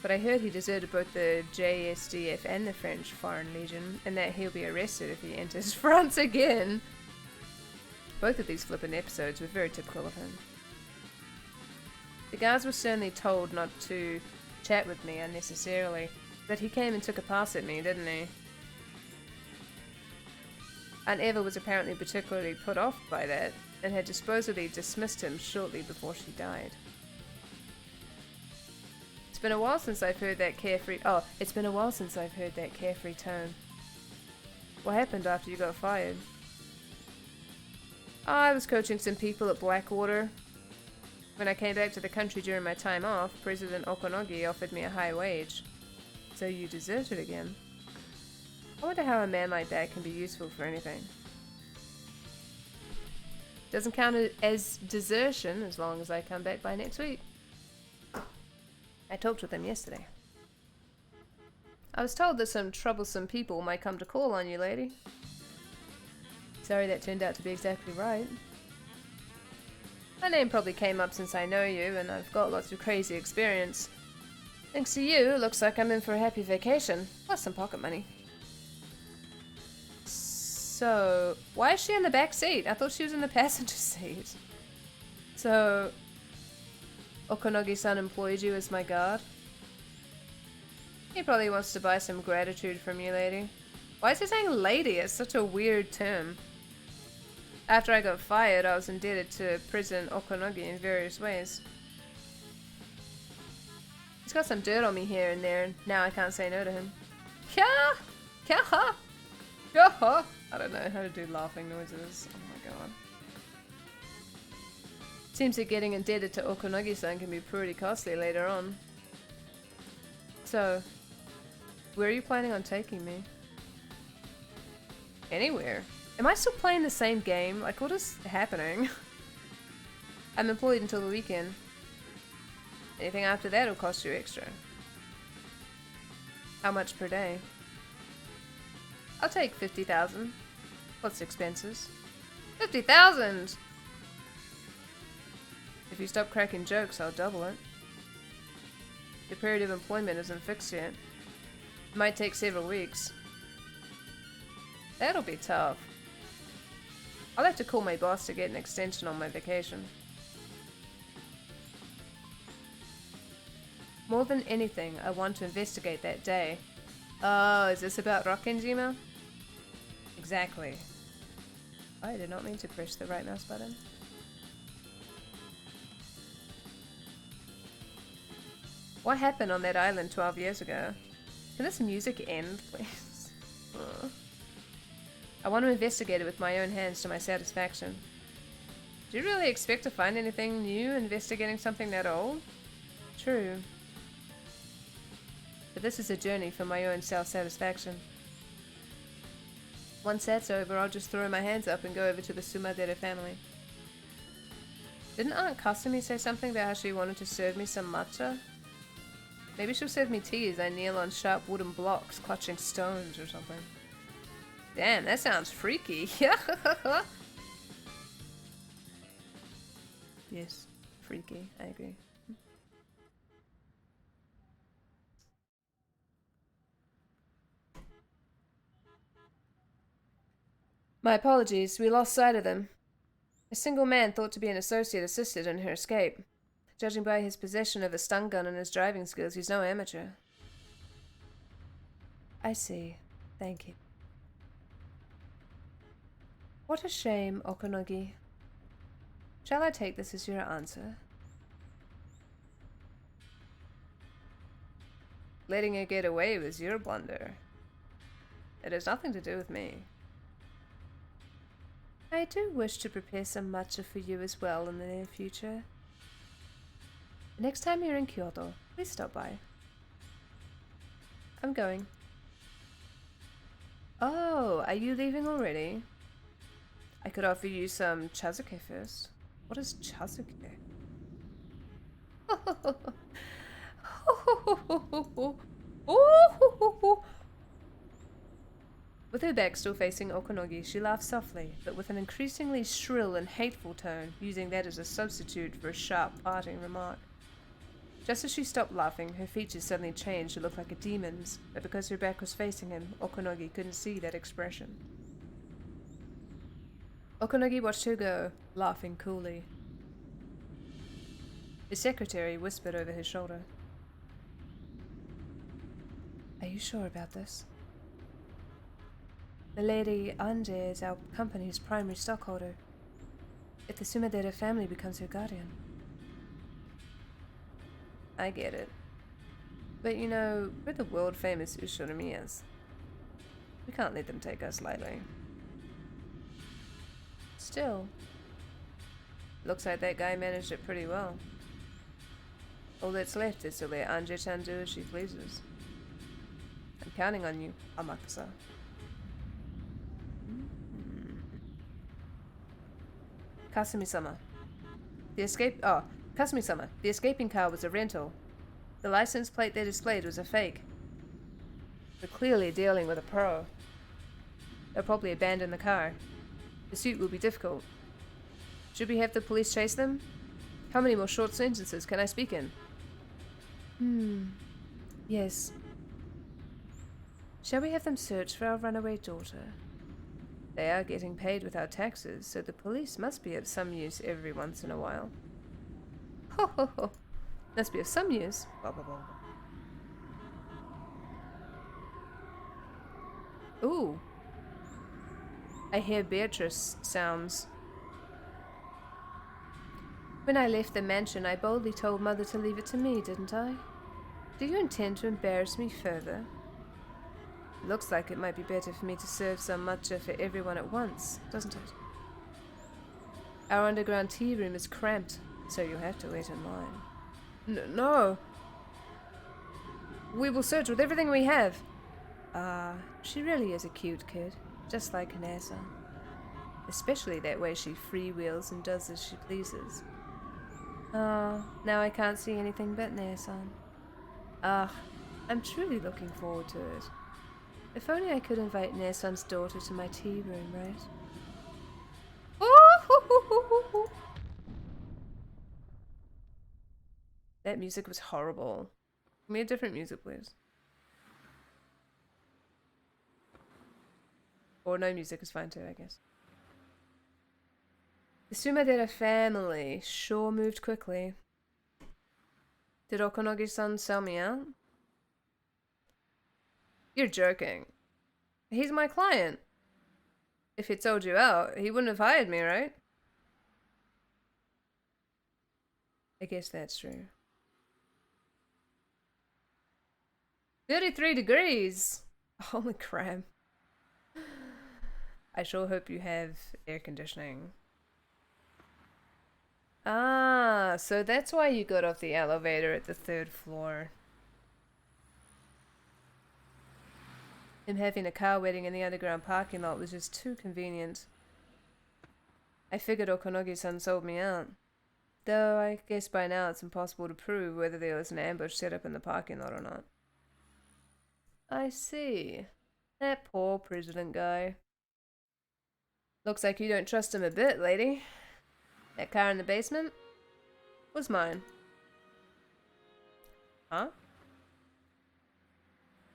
But I heard he deserted both the JSDF and the French Foreign Legion, and that he'll be arrested if he enters France again. Both of these flippant episodes were very typical of him. The guards were sternly told not to chat with me unnecessarily, but he came and took a pass at me, didn't he? Aunt Eva was apparently particularly put off by that, and had supposedly dismissed him shortly before she died. It's been a while since I've heard that carefree tone. What happened after you got fired? I was coaching some people at Blackwater. When I came back to the country during my time off, President Okonogi offered me a high wage. So you deserted again. I wonder how a man like that can be useful for anything. Doesn't count as desertion as long as I come back by next week. I talked with him yesterday. I was told that some troublesome people might come to call on you, lady. Sorry that turned out to be exactly right. My name probably came up since I know you, and I've got lots of crazy experience. Thanks to you, looks like I'm in for a happy vacation, plus some pocket money. So, why is she in the back seat? I thought she was in the passenger seat. So, Okonogi-san employed you as my guard? He probably wants to buy some gratitude from you, lady. Why is he saying lady? It's such a weird term. After I got fired, I was indebted to President Okonogi in various ways. He's got some dirt on me here and there, and now I can't say no to him. Kya! Kya! Kya! I don't know how to do laughing noises. Oh my god. Seems that getting indebted to Okonogi-san can be pretty costly later on. So, where are you planning on taking me? Anywhere. Am I still playing the same game? Like, what is happening? I'm employed until the weekend. Anything after that will cost you extra. How much per day? I'll take 50,000. What's expenses? 50,000! If you stop cracking jokes, I'll double it. The period of employment isn't fixed yet. It might take several weeks. That'll be tough. I'll have to call my boss to get an extension on my vacation. More than anything, I want to investigate that day. Oh, is this about Rockenjima? Exactly. I did not mean to press the right mouse button. What happened on that island 12 years ago? Can this music end, please? I want to investigate it with my own hands to my satisfaction. Do you really expect to find anything new investigating something that old? True. But this is a journey for my own self-satisfaction. Once that's over, I'll just throw my hands up and go over to the Sumadera family. Didn't Aunt Kasumi say something about how she wanted to serve me some matcha? Maybe she'll serve me tea as I kneel on sharp wooden blocks, clutching stones or something. Damn, that sounds freaky. Yes, freaky, I agree. My apologies, we lost sight of them. A single man thought to be an associate assisted in her escape. Judging by his possession of a stun gun and his driving skills, he's no amateur. I see. Thank you. What a shame, Okonogi. Shall I take this as your answer? Letting her get away was your blunder. It has nothing to do with me. I do wish to prepare some matcha for you as well in the near future. Next time you're in Kyoto, please stop by. I'm going. Oh, are you leaving already? I could offer you some chazuke first. What is chazuke? With her back still facing Okonogi, she laughed softly, but with an increasingly shrill and hateful tone, using that as a substitute for a sharp parting remark. Just as she stopped laughing, her features suddenly changed to look like a demon's, but because her back was facing him, Okonogi couldn't see that expression. Okonogi watched her go, laughing coolly. His secretary whispered over his shoulder. Are you sure about this? The Lady Anje is our company's primary stockholder. If the Sumadera family becomes her guardian. I get it. But you know, we're the world-famous Ushinomiyas. We can't let them take us lightly. Still, looks like that guy managed it pretty well. All that's left is to let Anje-chan do as she pleases. I'm counting on you, Amakusa. Kasumi-sama. Kasumi-sama, the escaping car was a rental. The license plate they displayed was a fake. We're clearly dealing with a pro. They'll probably abandon the car. Pursuit will be difficult. Should we have the police chase them? How many more short sentences can I speak in? Yes. Shall we have them search for our runaway daughter? They are getting paid with our taxes, so the police must be of some use every once in a while. Ho ho ho. Must be of some use. Blah, blah, blah. Ooh. I hear Beatrice sounds. When I left the mansion, I boldly told Mother to leave it to me, didn't I? Do you intend to embarrass me further? Looks like it might be better for me to serve some matcha for everyone at once, doesn't it? Our underground tea room is cramped, so you'll have to wait in line. No. We will search with everything we have. She really is a cute kid, just like Nessa. Especially that way she freewheels and does as she pleases. Now I can't see anything but Nessa. I'm truly looking forward to it. If only I could invite Nessan's daughter to my tea room, right? Oh! That music was horrible. Give me a different music, please. Or no music is fine too, I guess. The Sumadera family sure moved quickly. Did Okonogi-san sell me out? You're joking. He's my client. If he'd sold you out, he wouldn't have hired me, right? I guess that's true. 33 degrees! Holy crap. I sure hope you have air conditioning. Ah, so that's why you got off the elevator at the 3rd floor. Him having a car wedding in the underground parking lot was just too convenient. I figured Okonogi-san sold me out. Though I guess by now it's impossible to prove whether there was an ambush set up in the parking lot or not. I see. That poor president guy. Looks like you don't trust him a bit, lady. That car in the basement was mine. Huh?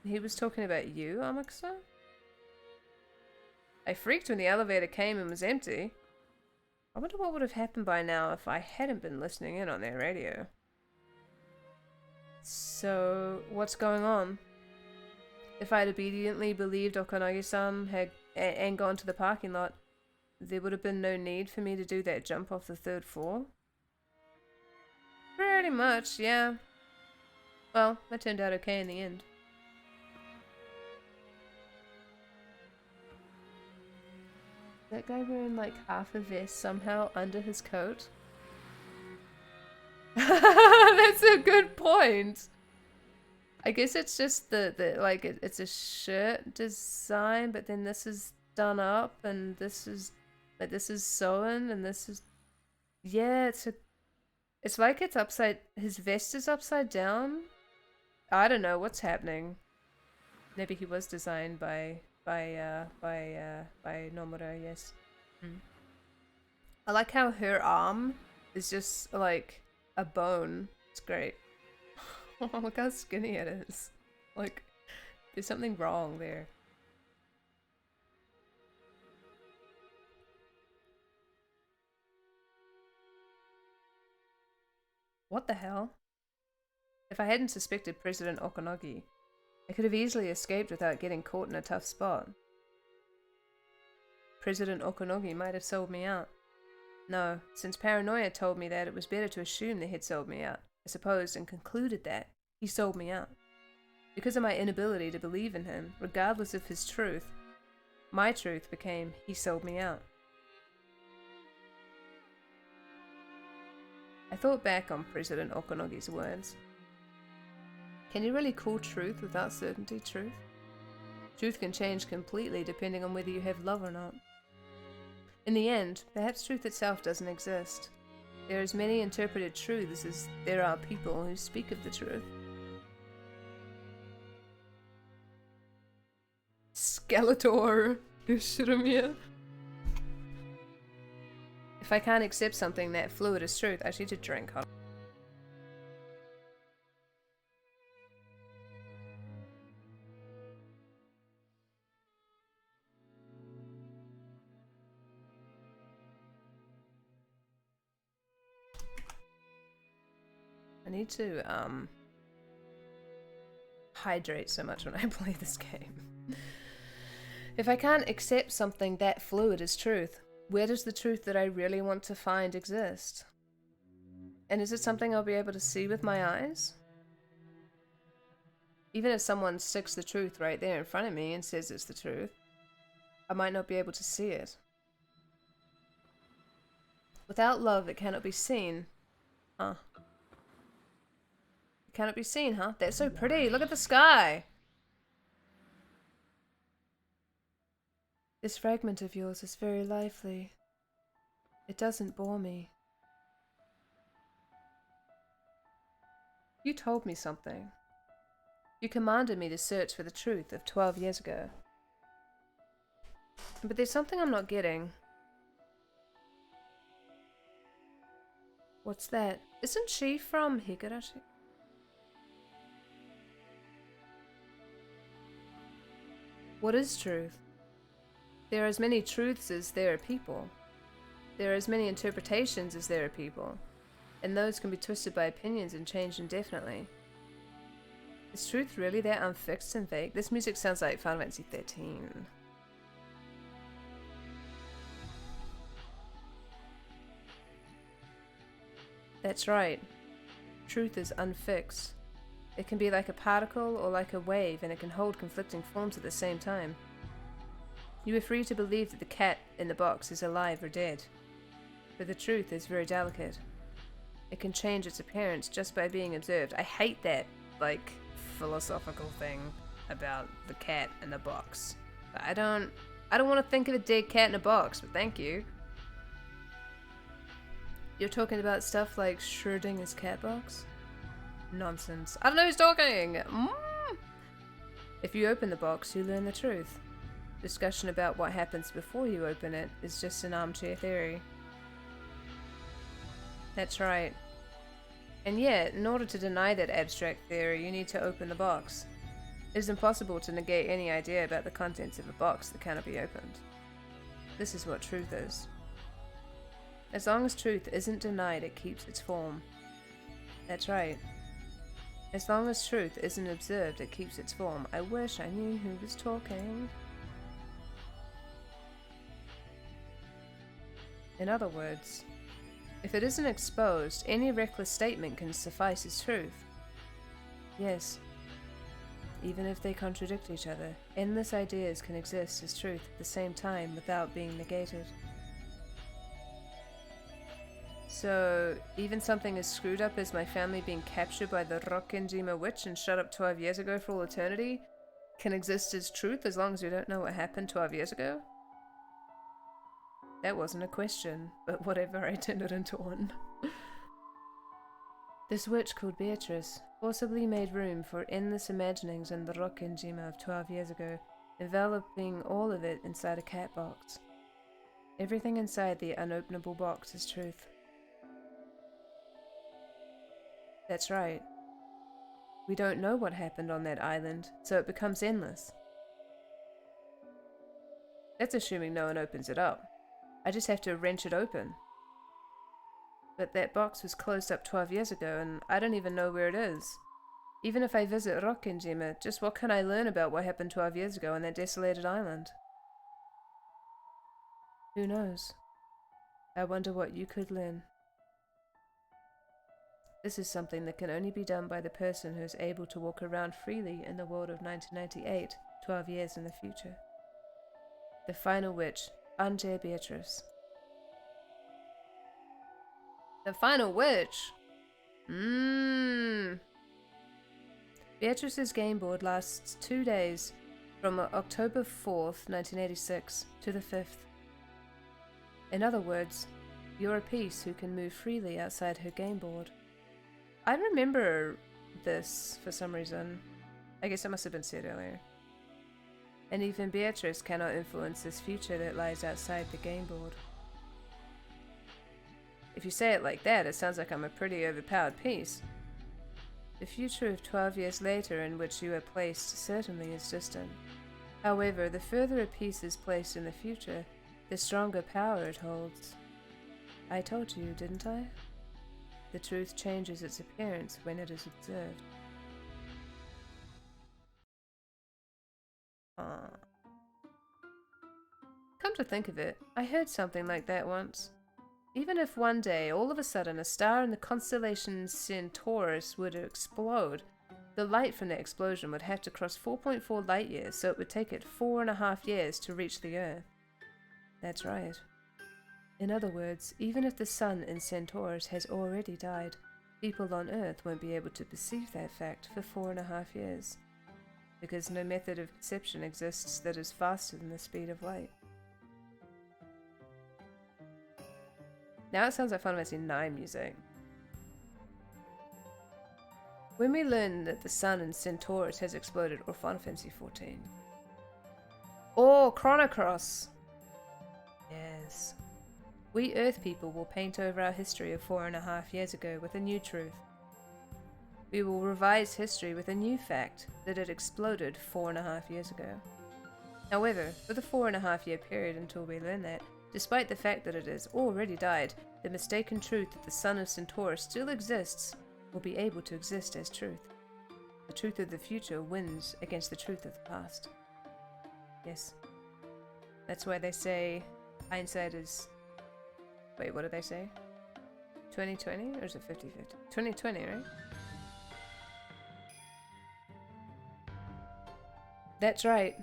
He was talking about you, Amakusa? I freaked when the elevator came and was empty. I wonder what would have happened by now if I hadn't been listening in on their radio. So, what's going on? If I'd obediently believed Okonogi-san had and gone to the parking lot, there would have been no need for me to do that jump off the 3rd floor? Pretty much, yeah. Well, that turned out okay in the end. That guy wearing like half a vest somehow under his coat? That's a good point. I guess it's just it's a shirt design, but then this is done up and this is sewn and this is, yeah, it's like it's upside, his vest is upside down. I don't know what's happening. Maybe he was designed by Nomura, yes. I like how her arm is just like a bone. It's great. Oh, look how skinny it is. Like, there's something wrong there. What the hell? If I hadn't suspected President Okonogi, I could have easily escaped without getting caught in a tough spot. President Okonogi might have sold me out. No, since paranoia told me that, it was better to assume that he'd sold me out. I supposed and concluded that he sold me out. Because of my inability to believe in him, regardless of his truth, my truth became he sold me out. I thought back on President Okonogi's words. Can you really call truth without certainty truth? Truth can change completely depending on whether you have love or not. In the end, perhaps truth itself doesn't exist. There are as many interpreted truths as there are people who speak of the truth. Skeletor, Shiromiya. If I can't accept something that fluid as truth, I need to drink. I need to hydrate so much when I play this game. If I can't accept something that fluid as truth, where does the truth that I really want to find exist? And is it something I'll be able to see with my eyes? Even if someone sticks the truth right there in front of me and says it's the truth, I might not be able to see it. Without love, it cannot be seen. Huh. It cannot be seen, huh? That's so pretty. Look at the sky. This fragment of yours is very lively. It doesn't bore me. You told me something. You commanded me to search for the truth of 12 years ago. But there's something I'm not getting. What's that? Isn't she from Higurashi? What is truth? There are as many truths as there are people. There are as many interpretations as there are people. And those can be twisted by opinions and changed indefinitely. Is truth really that unfixed and vague? This music sounds like Final Fantasy 13. That's right. Truth is unfixed. It can be like a particle or like a wave, and it can hold conflicting forms at the same time. You are free to believe that the cat in the box is alive or dead, but the truth is very delicate. It can change its appearance just by being observed. I hate that, like, philosophical thing about the cat in the box. But I don't want to think of a dead cat in a box, but thank you. You're talking about stuff like Schrodinger's cat box? Nonsense. I don't know who's talking! If you open the box, you learn the truth. Discussion about what happens before you open it is just an armchair theory. That's right. And yet, in order to deny that abstract theory, you need to open the box. It is impossible to negate any idea about the contents of a box that cannot be opened. This is what truth is. As long as truth isn't denied, it keeps its form. That's right. As long as truth isn't observed, it keeps its form. I wish I knew who was talking. In other words, if it isn't exposed, any reckless statement can suffice as truth. Yes. Even if they contradict each other, endless ideas can exist as truth at the same time without being negated. So, even something as screwed up as my family being captured by the Rokkenjima witch and shut up 12 years ago for all eternity can exist as truth as long as we don't know what happened 12 years ago? That wasn't a question, but whatever, I turned it into one. This witch called Beatrice forcibly made room for endless imaginings in the Rokkenjima of 12 years ago, enveloping all of it inside a cat box. Everything inside the unopenable box is truth. That's right. We don't know what happened on that island, so it becomes endless. That's assuming no one opens it up. I just have to wrench it open. But that box was closed up 12 years ago, and I don't even know where it is. Even if I visit Rokkenjima, just what can I learn about what happened 12 years ago on that desolated island? Who knows? I wonder what you could learn. This is something that can only be done by the person who is able to walk around freely in the world of 1998, 12 years in the future. The final witch, Anje Beatrice. The final witch? Beatrice's game board lasts 2 days, from October 4th, 1986, to the 5th. In other words, you're a piece who can move freely outside her game board. I remember this for some reason. I guess it must have been said earlier. And even Beatrice cannot influence this future that lies outside the game board. If you say it like that, it sounds like I'm a pretty overpowered piece. The future of 12 years later in which you are placed certainly is distant. However, the further a piece is placed in the future, the stronger power it holds. I told you, didn't I? The truth changes its appearance when it is observed. Come to think of it, I heard something like that once. Even if one day, all of a sudden, a star in the constellation Centaurus were to explode, the light from that explosion would have to cross 4.4 light years, so it would take it 4.5 years to reach the Earth. That's right. In other words, even if the sun in Centaurus has already died, people on Earth won't be able to perceive that fact for 4.5 years, because no method of perception exists that is faster than the speed of light. Now it sounds like Final Fantasy IX music. When we learn that the sun in Centaurus has exploded, or Final Fantasy XIV. Or Chrono Cross! Yes. We Earth people will paint over our history of 4.5 years ago with a new truth. We will revise history with a new fact that it exploded 4.5 years ago. However, for the 4.5 year period until we learn that, despite the fact that it has already died, the mistaken truth that the sun of Centaurus still exists will be able to exist as truth. The truth of the future wins against the truth of the past. Yes. That's why they say hindsight is... Wait, what did they say? 20/20? Or is it 50/50? 20/20, right? That's right.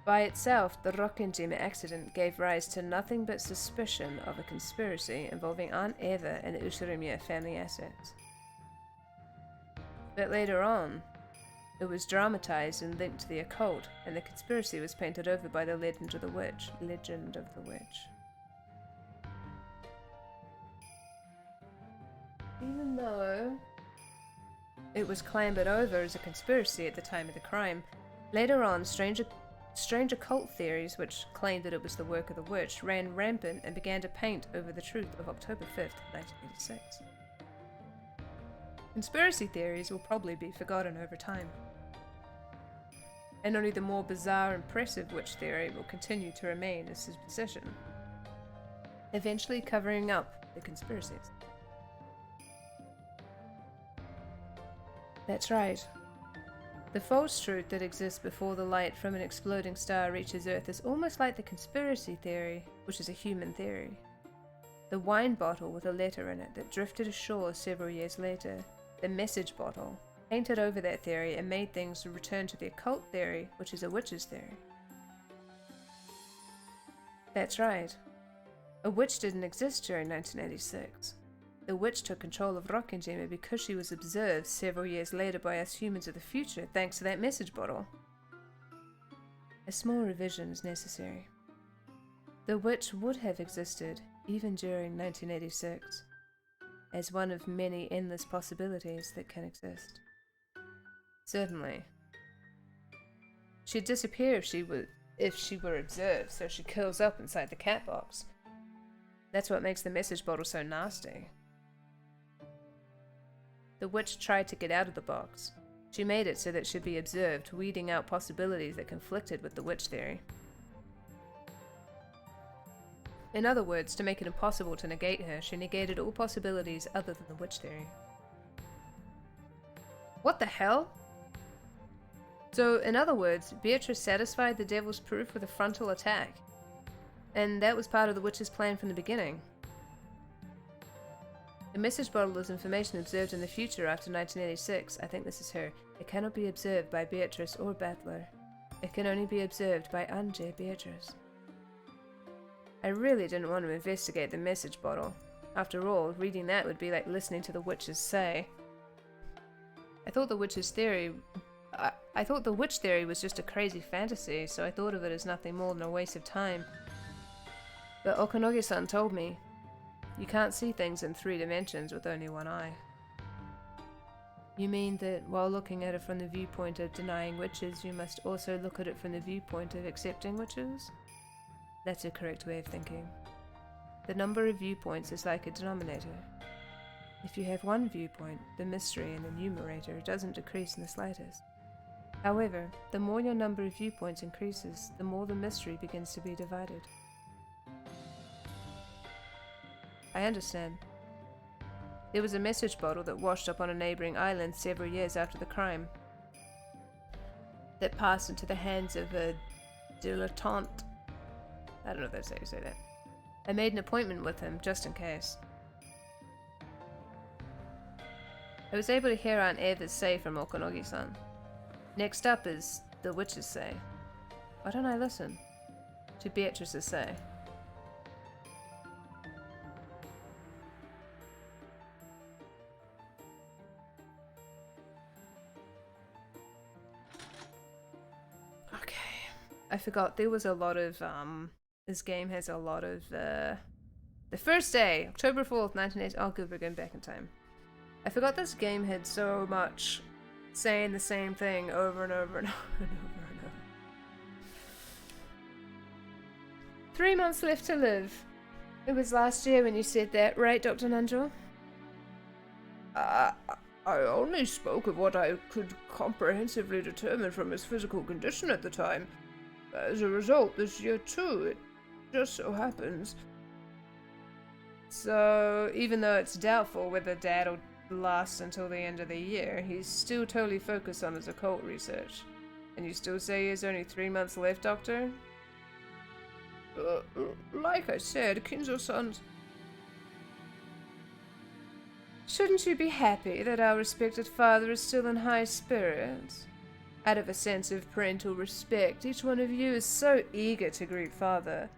By itself, the Rokkenjima accident gave rise to nothing but suspicion of a conspiracy involving Aunt Eva and the Ushirimiya family assets. But later on, it was dramatized and linked to the occult, and the conspiracy was painted over by the legend of the witch. Legend of the witch. Even though it was clambered over as a conspiracy at the time of the crime, later on, strange occult theories, which claimed that it was the work of the witch, ran rampant and began to paint over the truth of October 5th, 1986. Conspiracy theories will probably be forgotten over time, and only the more bizarre, impressive witch theory will continue to remain as his position, eventually covering up the conspiracies. That's right. The false truth that exists before the light from an exploding star reaches Earth is almost like the conspiracy theory, which is a human theory. The wine bottle with a letter in it that drifted ashore several years later, the message bottle, painted over that theory and made things return to the occult theory, which is a witch's theory. That's right. A witch didn't exist during 1986. The witch took control of Rokkenjima because she was observed several years later by us humans of the future thanks to that message bottle. A small revision is necessary. The witch would have existed even during 1986, as one of many endless possibilities that can exist. Certainly. She'd disappear if she were observed, so she curls up inside the cat box. That's what makes the message bottle so nasty. The witch tried to get out of the box. She made it so that she'd be observed, weeding out possibilities that conflicted with the witch theory. In other words, to make it impossible to negate her, she negated all possibilities other than the witch theory. What the hell? So, in other words, Beatrice satisfied the devil's proof with a frontal attack. And that was part of the witch's plan from the beginning. The message bottle is information observed in the future after 1986. I think this is her. It cannot be observed by Beatrice or Battler. It can only be observed by Anje Beatrice. I really didn't want to investigate the message bottle. After all, reading that would be like listening to the witches say. I thought the witch theory was just a crazy fantasy, so I thought of it as nothing more than a waste of time. But Okanoge-san told me, you can't see things in 3 dimensions with only one eye. You mean that while looking at it from the viewpoint of denying witches, you must also look at it from the viewpoint of accepting witches? That's a correct way of thinking. The number of viewpoints is like a denominator. If you have one viewpoint, the mystery in the numerator doesn't decrease in the slightest. However, the more your number of viewpoints increases, the more the mystery begins to be divided. I understand. There was a message bottle that washed up on a neighboring island several years after the crime, that passed into the hands of a dilettante. I don't know if that's how you say that. I made an appointment with him, just in case. I was able to hear Aunt Eva's say from Okanogi-san. Next up is the witch's say. Why don't I listen to Beatrice's say? Okay. I forgot there was a lot of, this game has a lot of, the first day, October 4th, 1980. Oh, good, we're going back in time. I forgot this game had so much saying the same thing over and over and over and over and over. 3 months left to live. It was last year when you said that, right, Dr. Nanjo? I only spoke of what I could comprehensively determine from his physical condition at the time. As a result, this year too, it just so happens. So, even though it's doubtful whether Dad will last until the end of the year, he's still totally focused on his occult research. And you still say he has only 3 months left, Doctor? Like I said, Kinzo-san's... Shouldn't you be happy that our respected father is still in high spirits? Out of a sense of parental respect, each one of you is so eager to greet father.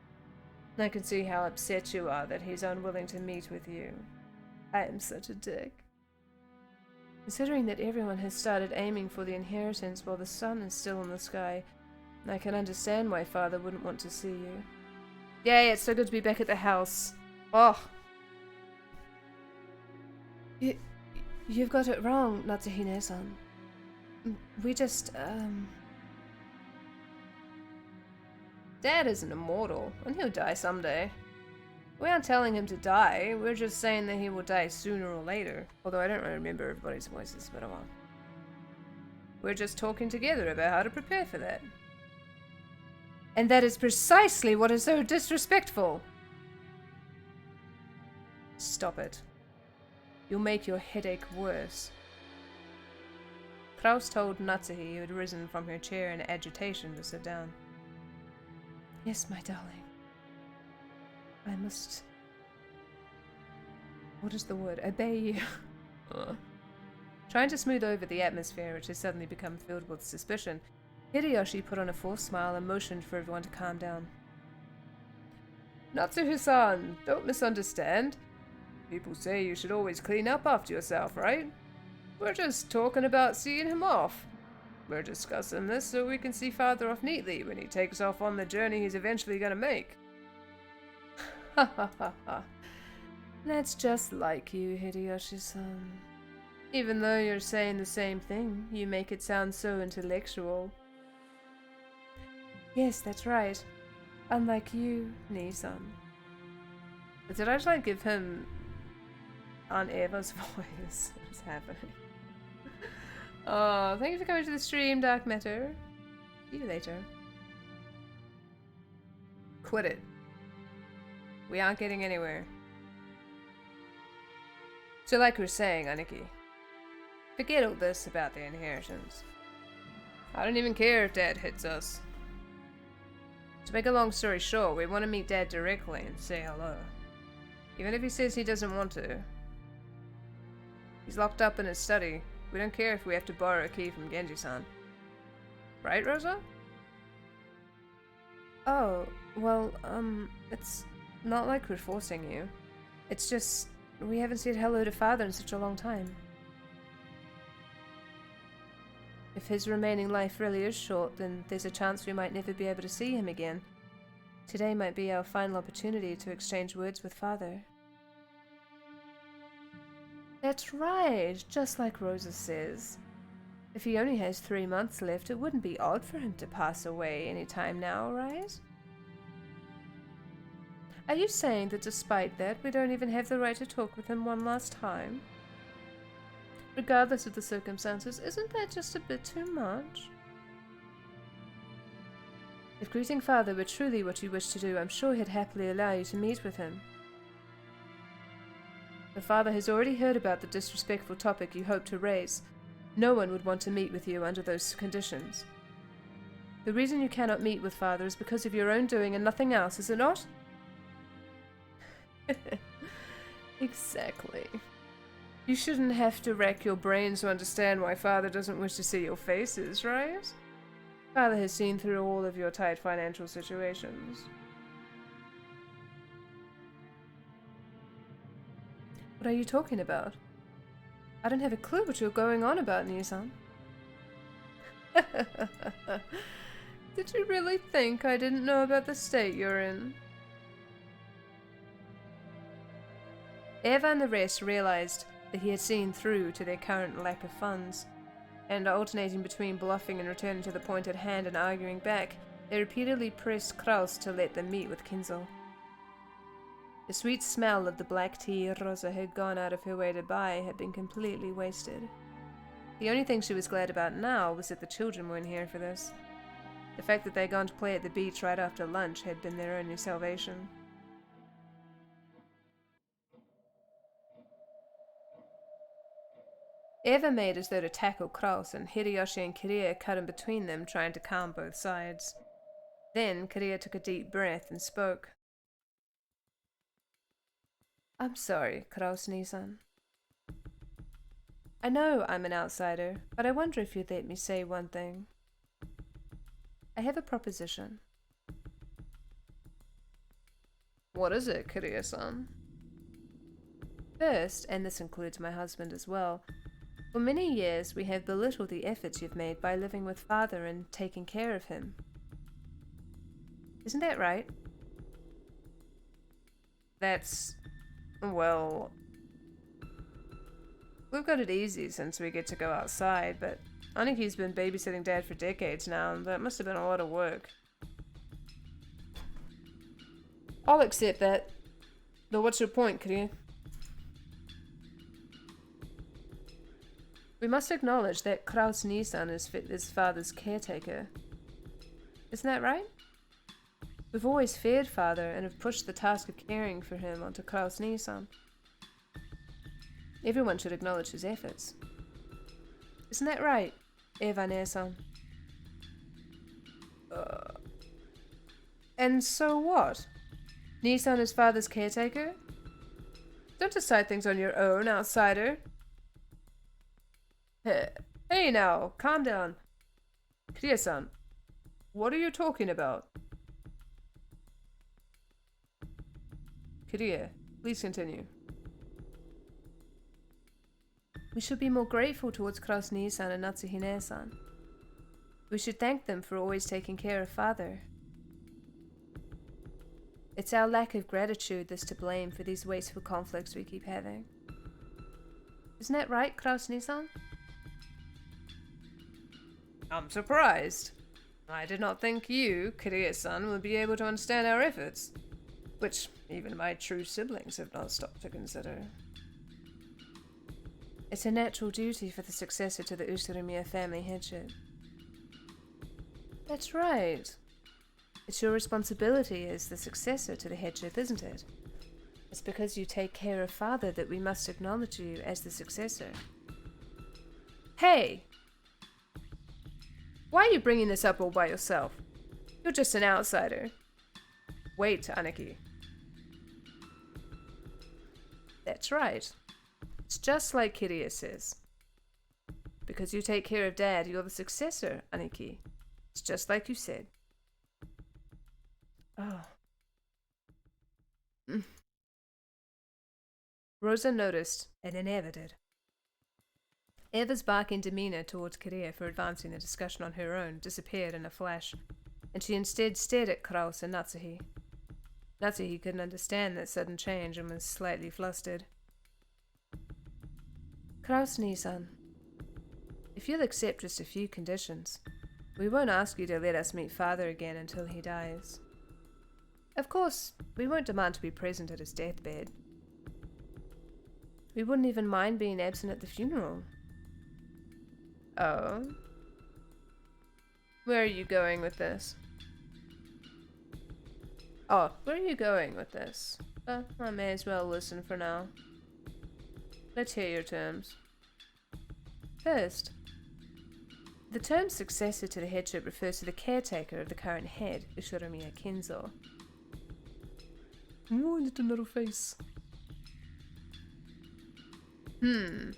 I can see how upset you are that he's unwilling to meet with you. I am such a dick. Considering that everyone has started aiming for the inheritance while the sun is still in the sky, I can understand why father wouldn't want to see you. Yay, it's so good to be back at the house. Oh! You've got it wrong, Natsuhine-san. We just, Dad isn't immortal, and he'll die someday. We aren't telling him to die, we're just saying that he will die sooner or later. Although I don't really remember everybody's voices, but oh well. We're just talking together about how to prepare for that. And that is precisely what is so disrespectful! Stop it. You'll make your headache worse. Kraus told Natsuhi, who had risen from her chair in agitation, to sit down. Yes, my darling. I must... What is the word? Obey you. Trying to smooth over the atmosphere, which had suddenly become filled with suspicion, Hideyoshi put on a forced smile and motioned for everyone to calm down. Natsuhi-san, don't misunderstand. People say you should always clean up after yourself, right? We're just talking about seeing him off. We're discussing this so we can see father off neatly when he takes off on the journey he's eventually gonna make. Ha ha ha ha. That's just like you, Hideyoshi-san. Even though you're saying the same thing, you make it sound so intellectual. Yes, that's right. Unlike you, Nee-san. Did I just like give him Aunt Eva's voice? What's happening? Oh, thank you for coming to the stream, Dark Matter. See you later. Quit it. We aren't getting anywhere. So like we were saying, Aniki, forget all this about the inheritance. I don't even care if Dad hits us. To make a long story short, we want to meet Dad directly and say hello. Even if he says he doesn't want to. He's locked up in his study. We don't care if we have to borrow a key from Genji-san. Right, Rosa? Oh, well, it's not like we're forcing you. It's just, we haven't said hello to father in such a long time. If his remaining life really is short, then there's a chance we might never be able to see him again. Today might be our final opportunity to exchange words with father. That's right, just like Rosa says. If he only has 3 months left, it wouldn't be odd for him to pass away any time now, right? Are you saying that despite that, we don't even have the right to talk with him one last time? Regardless of the circumstances, isn't that just a bit too much? If greeting father were truly what you wish to do, I'm sure he'd happily allow you to meet with him. The father has already heard about the disrespectful topic you hope to raise. No one would want to meet with you under those conditions. The reason you cannot meet with father is because of your own doing and nothing else, is it not? Exactly. You shouldn't have to rack your brains to understand why father doesn't wish to see your faces, right? Father has seen through all of your tight financial situations. What are you talking about? I don't have a clue what you're going on about, Nissan. Did you really think I didn't know about the state you're in? Eva and the rest realized that he had seen through to their current lack of funds, and alternating between bluffing and returning to the point at hand and arguing back, they repeatedly pressed Kraus to let them meet with Kinzel. The sweet smell of the black tea Rosa had gone out of her way to buy had been completely wasted. The only thing she was glad about now was that the children weren't here for this. The fact that they'd gone to play at the beach right after lunch had been their only salvation. Eva made as though to tackle Kraus, and Hideyoshi and Kiriya cut in between them, trying to calm both sides. Then Kiriya took a deep breath and spoke. I'm sorry, Kraus-Nissan. I know I'm an outsider, but I wonder if you'd let me say one thing. I have a proposition. What is it, Kiriya-san? First, and this includes my husband as well, for many years we have belittled the efforts you've made by living with father and taking care of him. Isn't that right? That's... well... we've got it easy since we get to go outside, but Aniki's been babysitting Dad for decades now, and that must have been a lot of work. I'll accept that. Though what's your point, Kiriya? We must acknowledge that Kraus-Nissan is father's caretaker. Isn't that right? We've always feared father and have pushed the task of caring for him onto Kraus-Nissan. Everyone should acknowledge his efforts. Isn't that right, Eva-san? And so what? Nissan is father's caretaker? Don't decide things on your own, outsider. Hey now, calm down. Kiriya-san, what are you talking about? Kiriya, please continue. We should be more grateful towards Kraus-Nissan and Natsuhine-san. We should thank them for always taking care of father. It's our lack of gratitude that's to blame for these wasteful conflicts we keep having. Isn't that right, Kraus-Nissan? I'm surprised. I did not think you, Kiriya-san, would be able to understand our efforts, which even my true siblings have not stopped to consider. It's a natural duty for the successor to the Usurumiya family headship. That's right. It's your responsibility as the successor to the headship, isn't it? It's because you take care of father that we must acknowledge you as the successor. Hey! Why are you bringing this up all by yourself? You're just an outsider. Wait, Aniki. That's right. It's just like Kiriya says. Because you take care of Dad, you're the successor, Aniki. It's just like you said. Oh. Rosa noticed, and then Eva did. Eva's barking demeanor towards Kiriya for advancing the discussion on her own disappeared in a flash, and she instead stared at Kraus and Natsuhi. Natsuhi couldn't understand that sudden change and was slightly flustered. Kraus-Nissan, if you'll accept just a few conditions, we won't ask you to let us meet father again until he dies. Of course, we won't demand to be present at his deathbed. We wouldn't even mind being absent at the funeral. Oh? Where are you going with this? Oh, where are you going with this? I may as well listen for now. Let's hear your terms. First, the term successor to the headship refers to the caretaker of the current head, Ushuramiya Kenzo. Oh, little little face. And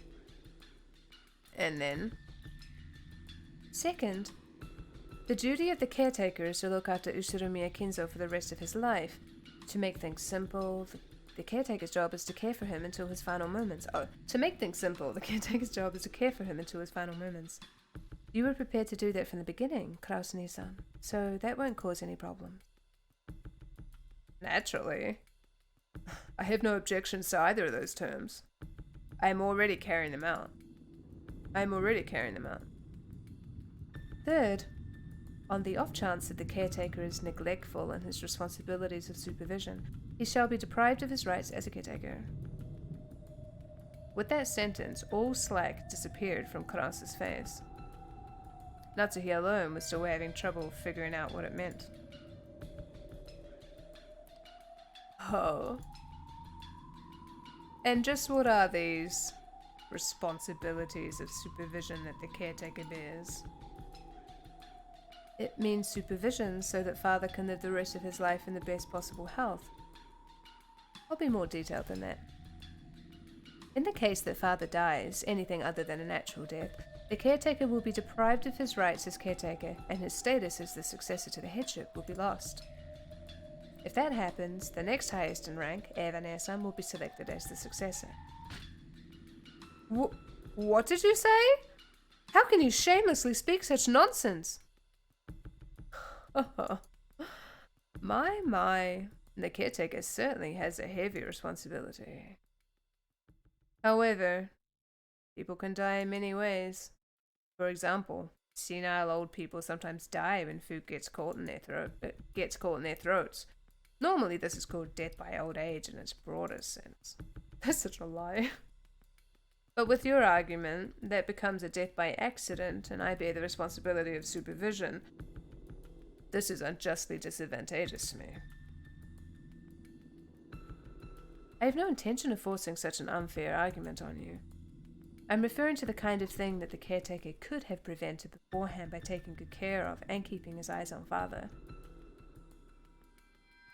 then? Second, the duty of the caretaker is to look after Ushuramiya Kenzo for the rest of his life. To make things simple, the caretaker's job is to care for him until his final moments. Oh, to make things simple, the caretaker's job is to care for him until his final moments. You were prepared to do that from the beginning, Kraus-Nisan, so that won't cause any problems. Naturally. I have no objections to either of those terms. I am already carrying them out. Third, on the off chance that the caretaker is neglectful in his responsibilities of supervision, he shall be deprived of his rights as a caretaker. With that sentence, all slack disappeared from Kraus's face. Natsuhi alone was still having trouble figuring out what it meant. Oh. And just what are these responsibilities of supervision that the caretaker bears? It means supervision so that father can live the rest of his life in the best possible health. I'll be more detailed than that. In the case that father dies, anything other than a natural death, the caretaker will be deprived of his rights as caretaker, and his status as the successor to the headship will be lost. If that happens, the next highest in rank, Evan-san, will be selected as the successor. What did you say? How can you shamelessly speak such nonsense? My. The caretaker certainly has a heavy responsibility. However, people can die in many ways. For example, senile old people sometimes die when food gets caught in their throats. Normally, this is called death by old age in its broadest sense. That's such a lie. But with your argument, that becomes a death by accident, and I bear the responsibility of supervision. This is unjustly disadvantageous to me. I have no intention of forcing such an unfair argument on you. I'm referring to the kind of thing that the caretaker could have prevented beforehand by taking good care of and keeping his eyes on father.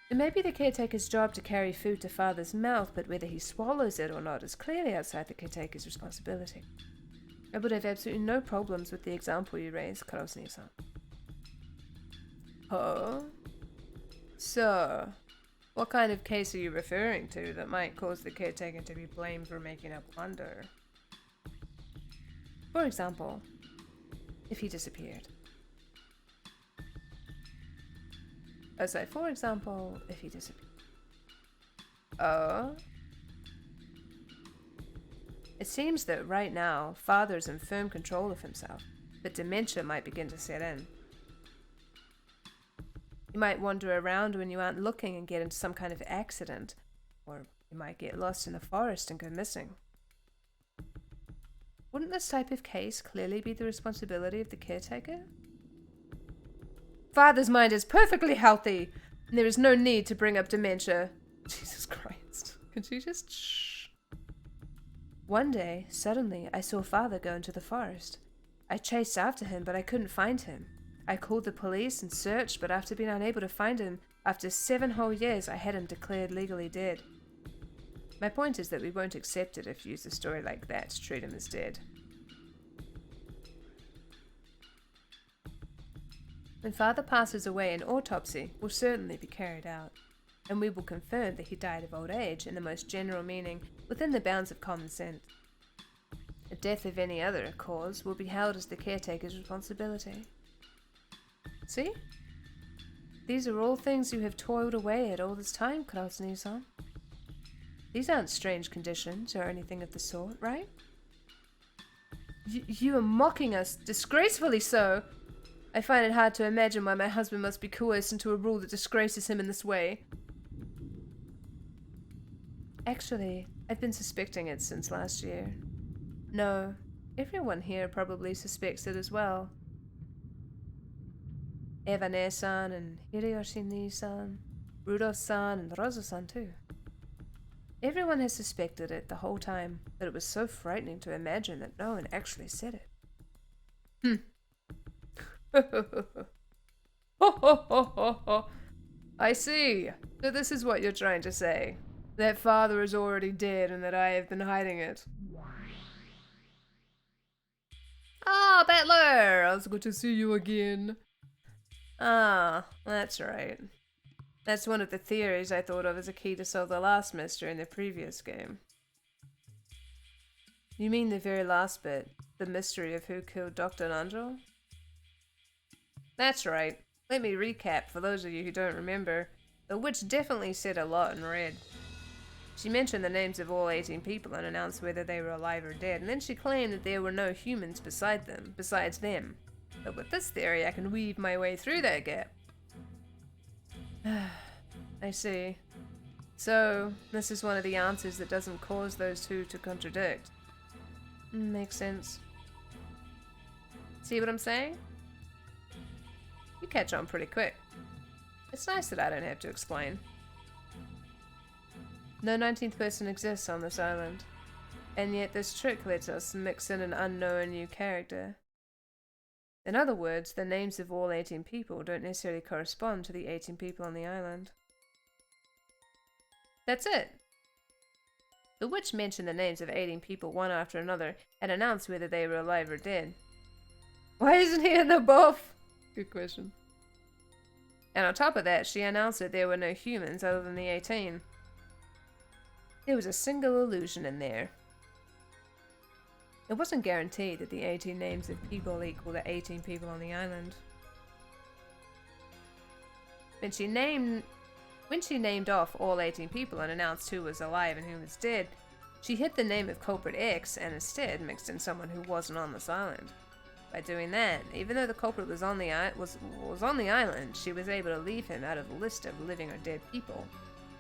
It may be the caretaker's job to carry food to father's mouth, but whether he swallows it or not is clearly outside the caretaker's responsibility. I would have absolutely no problems with the example you raised, Kraus-Nisan. Oh? So, what kind of case are you referring to that might cause the caretaker to be blamed for making a blunder? For example, if he disappeared. For example, if he disappeared. Oh? It seems that right now, father's in firm control of himself, but dementia might begin to set in. You might wander around when you aren't looking and get into some kind of accident, or you might get lost in the forest and go missing. Wouldn't this type of case clearly be the responsibility of the caretaker? Father's mind is perfectly healthy, and there is no need to bring up dementia. Jesus Christ. Could you just shh? One day, suddenly, I saw father go into the forest. I chased after him, but I couldn't find him. I called the police and searched, but after being unable to find him, after 7 whole years, I had him declared legally dead. My point is that we won't accept it if you use a story like that to treat him as dead. When father passes away, an autopsy will certainly be carried out, and we will confirm that he died of old age in the most general meaning within the bounds of common sense. A death of any other cause will be held as the caretaker's responsibility. See? These are all things you have toiled away at all this time, Kraus-Nisan. These aren't strange conditions or anything of the sort, right? You are mocking us, disgracefully so. I find it hard to imagine why my husband must be coerced into a rule that disgraces him in this way. Actually, I've been suspecting it since last year. No, everyone here probably suspects it as well. Evané-san and Hiroyoshi-san, Rudolph-san and Rosa-san too. Everyone has suspected it the whole time, but it was so frightening to imagine that no one actually said it. I see. So this is what you're trying to say. That father is already dead and that I have been hiding it. Ah, Battler! It's good to see you again. Ah, that's right. That's one of the theories I thought of as a key to solve the last mystery in the previous game. You mean the very last bit? The mystery of who killed Dr. Nanjo? That's right. Let me recap for those of you who don't remember. The witch definitely said a lot in red. She mentioned the names of all 18 people and announced whether they were alive or dead, and then she claimed that there were no humans besides them. But with this theory, I can weave my way through that gap. I see. So, this is one of the answers that doesn't cause those two to contradict. Makes sense. See what I'm saying? You catch on pretty quick. It's nice that I don't have to explain. No 19th person exists on this island, and yet this trick lets us mix in an unknown new character. In other words, the names of all 18 people don't necessarily correspond to the 18 people on the island. That's it. The witch mentioned the names of 18 people one after another and announced whether they were alive or dead. Why isn't he in the buff? Good question. And on top of that, she announced that there were no humans other than the 18. There was a single illusion in there. It wasn't guaranteed that the 18 names of people equal the 18 people on the island. When she named off all 18 people and announced who was alive and who was dead, she hid the name of culprit X and instead mixed in someone who wasn't on this island. By doing that, even though the culprit was on the island, she was able to leave him out of the list of living or dead people.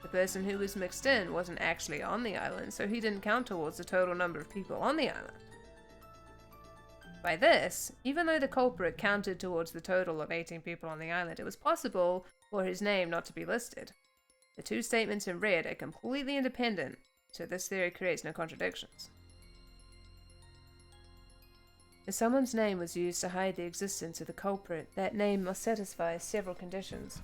The person who was mixed in wasn't actually on the island, so he didn't count towards the total number of people on the island. By this, even though the culprit counted towards the total of 18 people on the island, it was possible for his name not to be listed. The two statements in red are completely independent, so this theory creates no contradictions. If someone's name was used to hide the existence of the culprit, that name must satisfy several conditions.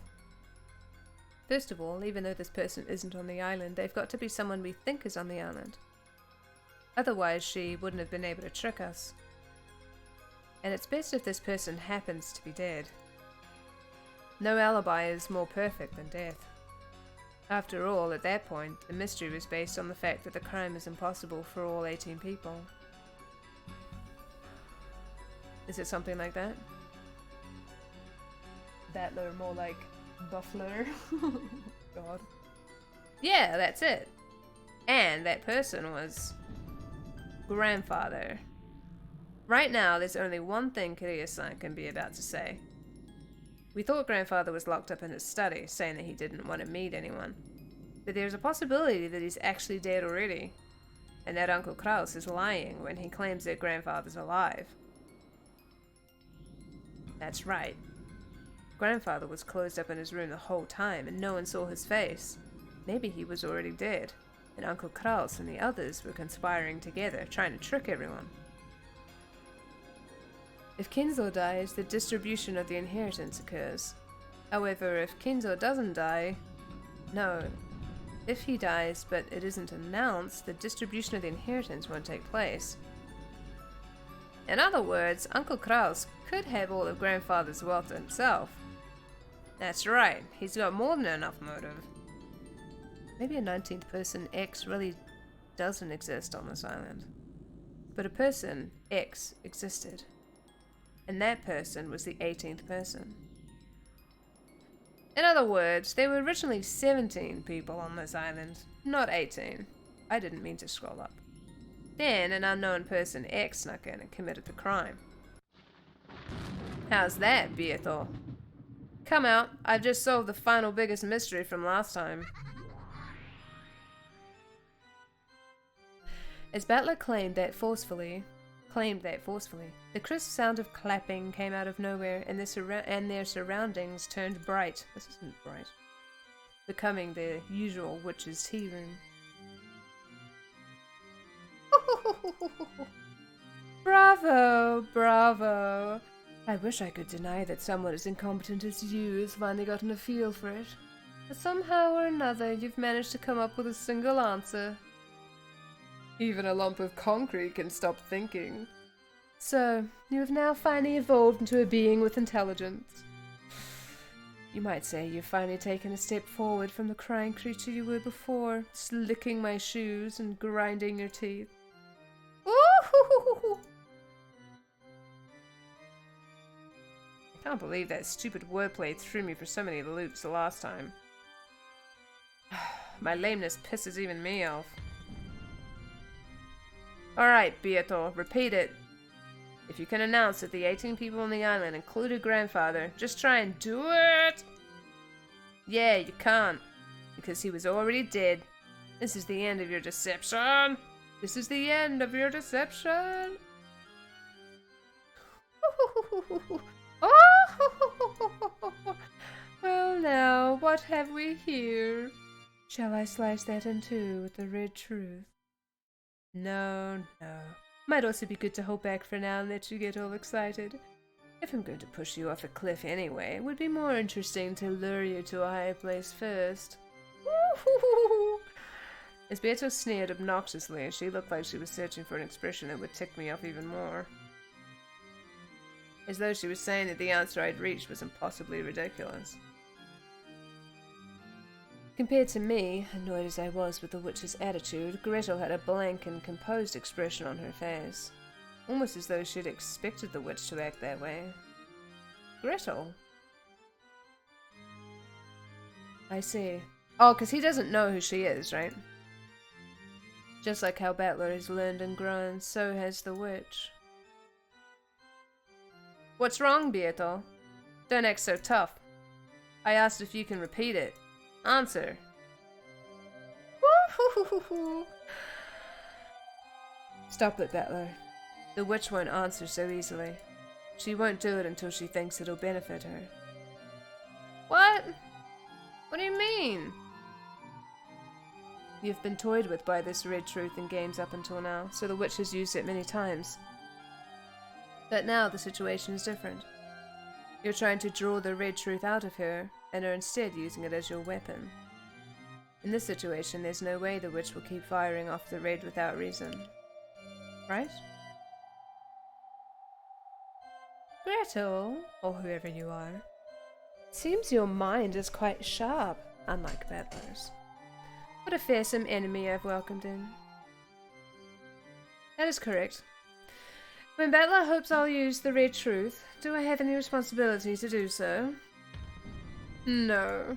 First of all, even though this person isn't on the island, they've got to be someone we think is on the island. Otherwise, she wouldn't have been able to trick us. And it's best if this person happens to be dead. No alibi is more perfect than death. After all, at that point, the mystery was based on the fact that the crime is impossible for all 18 people. Is it something like that? Battler, more like Buffler. God. Yeah, that's it. And that person was grandfather. Right now, there's only one thing Kiriya-san can be about to say. We thought grandfather was locked up in his study, saying that he didn't want to meet anyone. But there's a possibility that he's actually dead already, and that Uncle Kraus is lying when he claims that grandfather's alive. That's right. Grandfather was closed up in his room the whole time, and no one saw his face. Maybe he was already dead, and Uncle Kraus and the others were conspiring together, trying to trick everyone. If Kinzo dies, the distribution of the inheritance occurs. However, if Kinzo doesn't die... No. If he dies, but it isn't announced, the distribution of the inheritance won't take place. In other words, Uncle Kraus could have all of Grandfather's wealth himself. That's right, he's got more than enough motive. Maybe a 19th person X really doesn't exist on this island. But a person X existed. And that person was the 18th person. In other words, there were originally 17 people on this island, not 18. I didn't mean to scroll up. Then an unknown person X snuck in and committed the crime. How's that, Beethel? Come out. I've just solved the final biggest mystery from last time. As Battler claimed that forcefully, the crisp sound of clapping came out of nowhere, and their surroundings turned bright. This isn't bright. Becoming their usual witch's tea room. Bravo, bravo. I wish I could deny that someone as incompetent as you has finally gotten a feel for it. But somehow or another, you've managed to come up with a single answer. Even a lump of concrete can stop thinking. So, you have now finally evolved into a being with intelligence. You might say you've finally taken a step forward from the crying creature you were before, just licking my shoes and grinding your teeth. Ooh! I can't believe that stupid wordplay threw me for so many loops the last time. My lameness pisses even me off. Alright, Beato, repeat it. If you can announce that the 18 people on the island included grandfather, just try and do it! Yeah, you can't. Because he was already dead. This is the end of your deception! This is the end of your deception! Well now, what have we here? Shall I slice that in two with the red truth? No. Might also be good to hold back for now and let you get all excited. If I'm going to push you off a cliff anyway, it would be more interesting to lure you to a higher place first. As Beato sneered obnoxiously, she looked like she was searching for an expression that would tick me off even more. As though she was saying that the answer I'd reached was impossibly ridiculous. Compared to me, annoyed as I was with the witch's attitude, Gretel had a blank and composed expression on her face. Almost as though she'd expected the witch to act that way. Gretel? I see. Oh, because he doesn't know who she is, right? Just like how Battler has learned and grown, so has the witch. What's wrong, Beato? Don't act so tough. I asked if you can repeat it. Answer. Stop it, Battler. The witch won't answer so easily. She won't do it until she thinks it'll benefit her. What? What do you mean? You've been toyed with by this red truth in games up until now, so the witch has used it many times. But now the situation is different. You're trying to draw the red truth out of her, and are instead using it as your weapon. In this situation, there's no way the witch will keep firing off the red without reason. Right? Gretel, or whoever you are, seems your mind is quite sharp, unlike Battler's. What a fearsome enemy I've welcomed in. That is correct. When Battler hopes I'll use the red truth, do I have any responsibility to do so? No.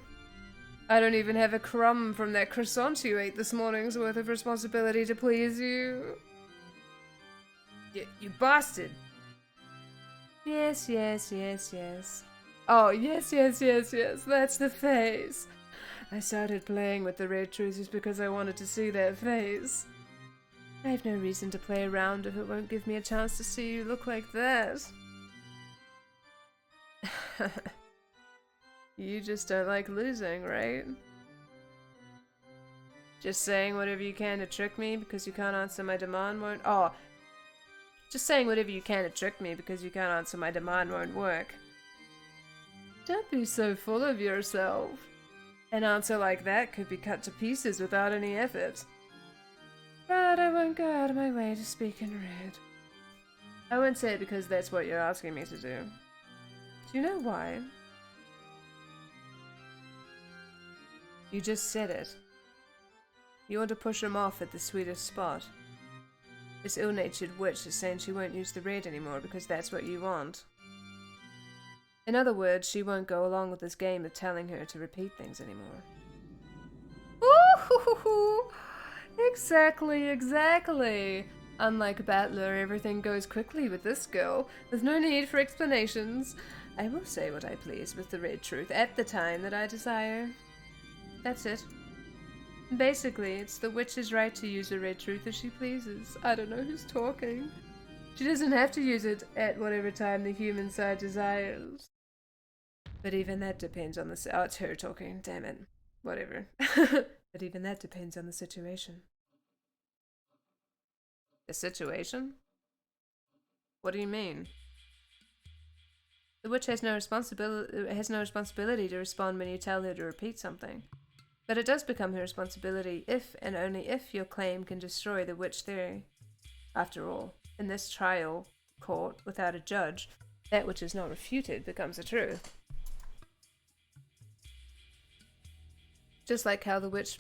I don't even have a crumb from that croissant you ate this morning's worth of responsibility to please you. You bastard. Yes. Oh, yes, that's the face. I started playing with the red truth just because I wanted to see that face. I have no reason to play around if it won't give me a chance to see you look like that. You just don't like losing, right? Just saying whatever you can to trick me because you can't answer my demand won't... Oh. Just saying whatever you can to trick me because you can't answer my demand won't work. Don't be so full of yourself. An answer like that could be cut to pieces without any effort. But I won't go out of my way to speak in red. I won't say it because that's what you're asking me to do. Do you know why? You just said it. You want to push him off at the sweetest spot. This ill-natured witch is saying she won't use the red anymore because that's what you want. In other words, she won't go along with this game of telling her to repeat things anymore. Ooh, exactly. Unlike Battler, everything goes quickly with this girl. There's no need for explanations. I will say what I please with the red truth at the time that I desire. That's it. Basically, it's the witch's right to use the red truth as she pleases. I don't know who's talking. She doesn't have to use it at whatever time the human side desires. But even that depends on the... Oh, it's her talking. Damn it. Whatever. But even that depends on the situation. The situation? What do you mean? The witch has no responsibility to respond when you tell her to repeat something. But it does become her responsibility if and only if your claim can destroy the witch theory. After all, in this trial court without a judge, that which is not refuted becomes a truth. Just like how the witch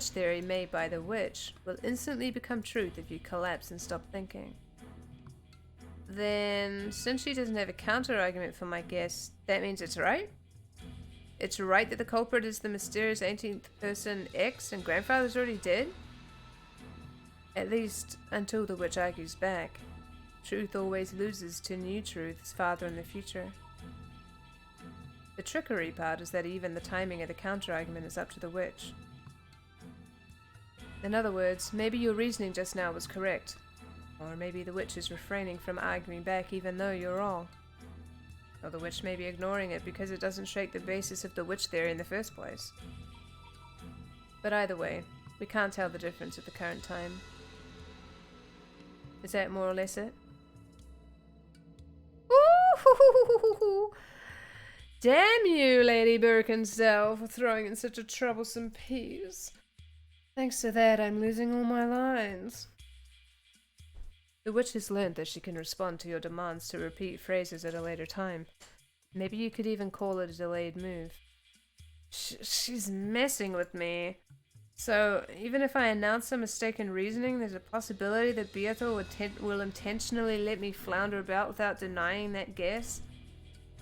theory made by the witch will instantly become truth if you collapse and stop thinking. Then, since she doesn't have a counter-argument for my guess, that means it's right? It's right that the culprit is the mysterious 18th person X and grandfather's already dead? At least, until the witch argues back. Truth always loses to new truths farther in the future. The trickery part is that even the timing of the counter-argument is up to the witch. In other words, maybe your reasoning just now was correct. Or maybe the witch is refraining from arguing back even though you're wrong. Or the witch may be ignoring it because it doesn't shake the basis of the witch theory in the first place. But either way, we can't tell the difference at the current time. Is that more or less it? Ooh! Damn you, Lady Birkenstell, for throwing in such a troublesome piece. Thanks to that, I'm losing all my lines. The witch has learned that she can respond to your demands to repeat phrases at a later time. Maybe you could even call it a delayed move. She's messing with me. So, even if I announce some mistaken reasoning, there's a possibility that Beato will intentionally let me flounder about without denying that guess?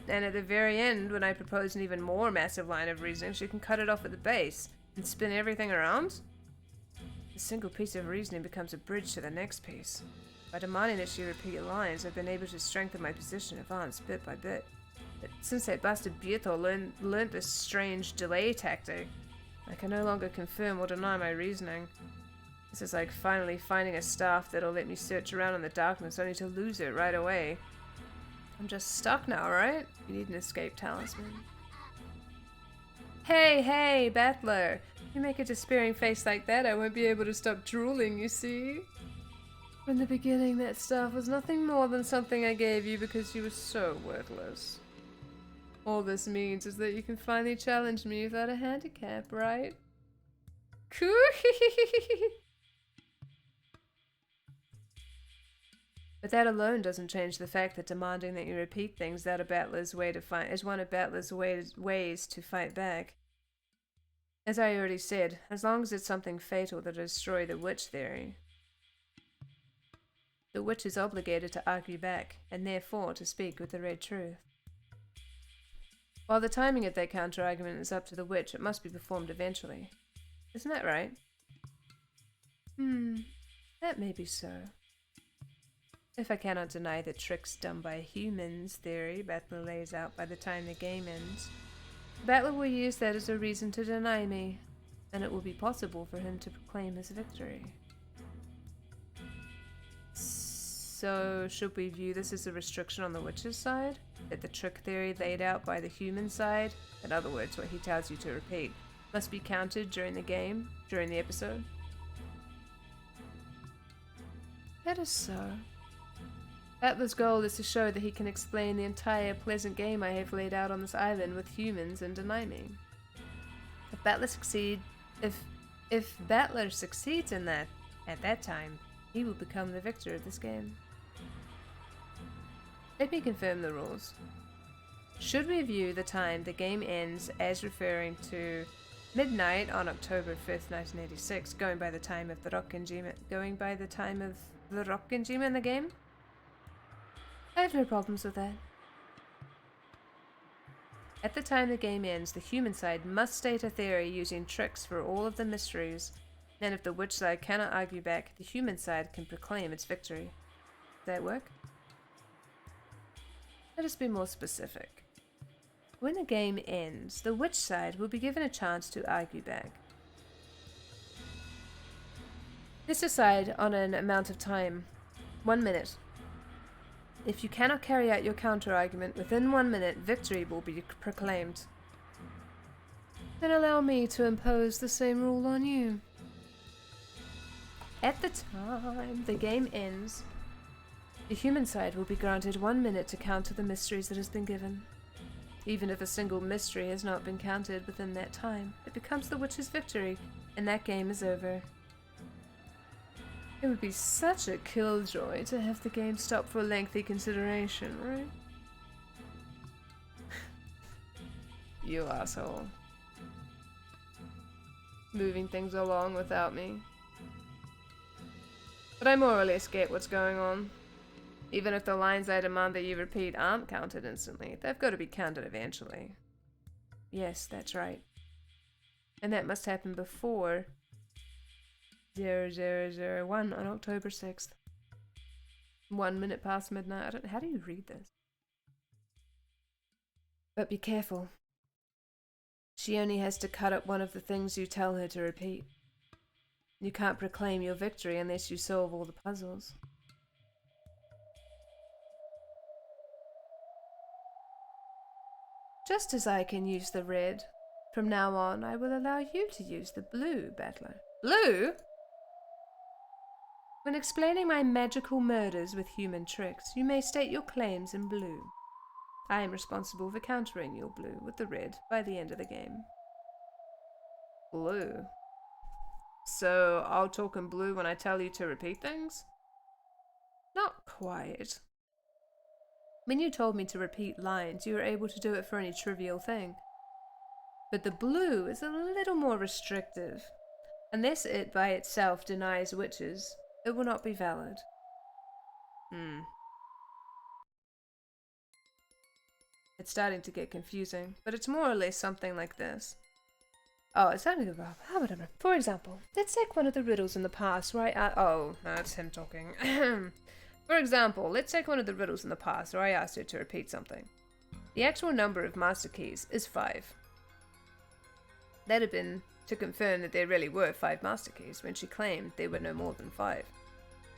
And at the very end, when I propose an even more massive line of reasoning, she can cut it off at the base and spin everything around? A single piece of reasoning becomes a bridge to the next piece. By demanding that she repeat lines, I've been able to strengthen my position, advance bit by bit. But since that bastard Beato learned this strange delay tactic, I can no longer confirm or deny my reasoning. This is like finally finding a staff that'll let me search around in the darkness only to lose it right away. I'm just stuck now, right? You need an escape talisman. Hey, Battler! You make a despairing face like that, I won't be able to stop drooling, you see? From the beginning, that staff was nothing more than something I gave you because you were so worthless. All this means is that you can finally challenge me without a handicap, right? But that alone doesn't change the fact that demanding that you repeat things is one of Battler's ways to fight back. As I already said, as long as it's something fatal to destroy the witch theory, the witch is obligated to argue back, and therefore to speak with the red truth. While the timing of that counter-argument is up to the witch, it must be performed eventually. Isn't that right? That may be so. If I cannot deny the tricks done by humans theory Battler lays out by the time the game ends, Battler will use that as a reason to deny me, and it will be possible for him to proclaim his victory. So, should we view this as a restriction on the witch's side? That the trick theory laid out by the human side, in other words, what he tells you to repeat, must be counted during the game, during the episode? That is so. Battler's goal is to show that he can explain the entire pleasant game I have laid out on this island with humans and deny me. If Battler succeeds in that, at that time, he will become the victor of this game. Let me confirm the rules. Should we view the time the game ends as referring to midnight on October 5th, 1986, going by the time of the Rokkenjima in the game? I have no problems with that. At the time the game ends, the human side must state a theory using tricks for all of the mysteries And if the witch side cannot argue back, the human side can proclaim its victory. Does that work? Let us be more specific. When the game ends, the witch side will be given a chance to argue back. Let's decide on an amount of time. 1 minute. If you cannot carry out your counter-argument within 1 minute, victory will be proclaimed. Then allow me to impose the same rule on you. At the time the game ends, the human side will be granted 1 minute to counter the mysteries that has been given. Even if a single mystery has not been counted within that time, it becomes the witch's victory, and that game is over. It would be such a killjoy to have the game stop for lengthy consideration, right? You asshole. Moving things along without me. But I more or less get what's going on. Even if the lines I demand that you repeat aren't counted instantly, they've got to be counted eventually. Yes, that's right. And that must happen before 0001 on October 6th. 1 minute past midnight. How do you read this? But be careful. She only has to cut up one of the things you tell her to repeat. You can't proclaim your victory unless you solve all the puzzles. Just as I can use the red, from now on I will allow you to use the blue, battler. Blue? When explaining my magical murders with human tricks, you may state your claims in blue. I am responsible for countering your blue with the red by the end of the game. Blue? So I'll talk in blue when I tell you to repeat things? Not quite. When you told me to repeat lines, you were able to do it for any trivial thing. But the blue is a little more restrictive. Unless it by itself denies witches, it will not be valid. It's starting to get confusing, but it's more or less something like this. Oh, it's starting to go up. For example, let's take one of the riddles in the past where oh, no, it's him talking. For example, let's take one of the riddles in the past where I asked her to repeat something. The actual number of master keys is 5. That had been to confirm that there really were 5 master keys when she claimed there were no more than 5.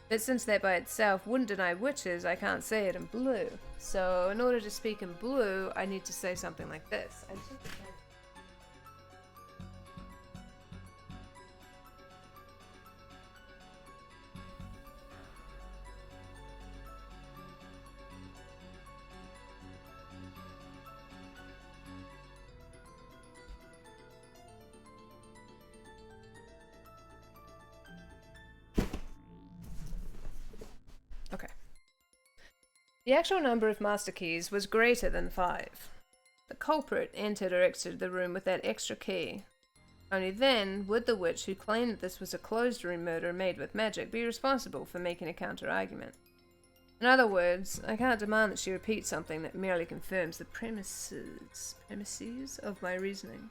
But since that by itself wouldn't deny witches, I can't say it in blue. So in order to speak in blue, I need to say something like this. Okay. The actual number of master keys was greater than 5. The culprit entered or exited the room with that extra key. Only then would the witch who claimed that this was a closed room murder made with magic be responsible for making a counter-argument. In other words, I can't demand that she repeat something that merely confirms the premises of my reasoning.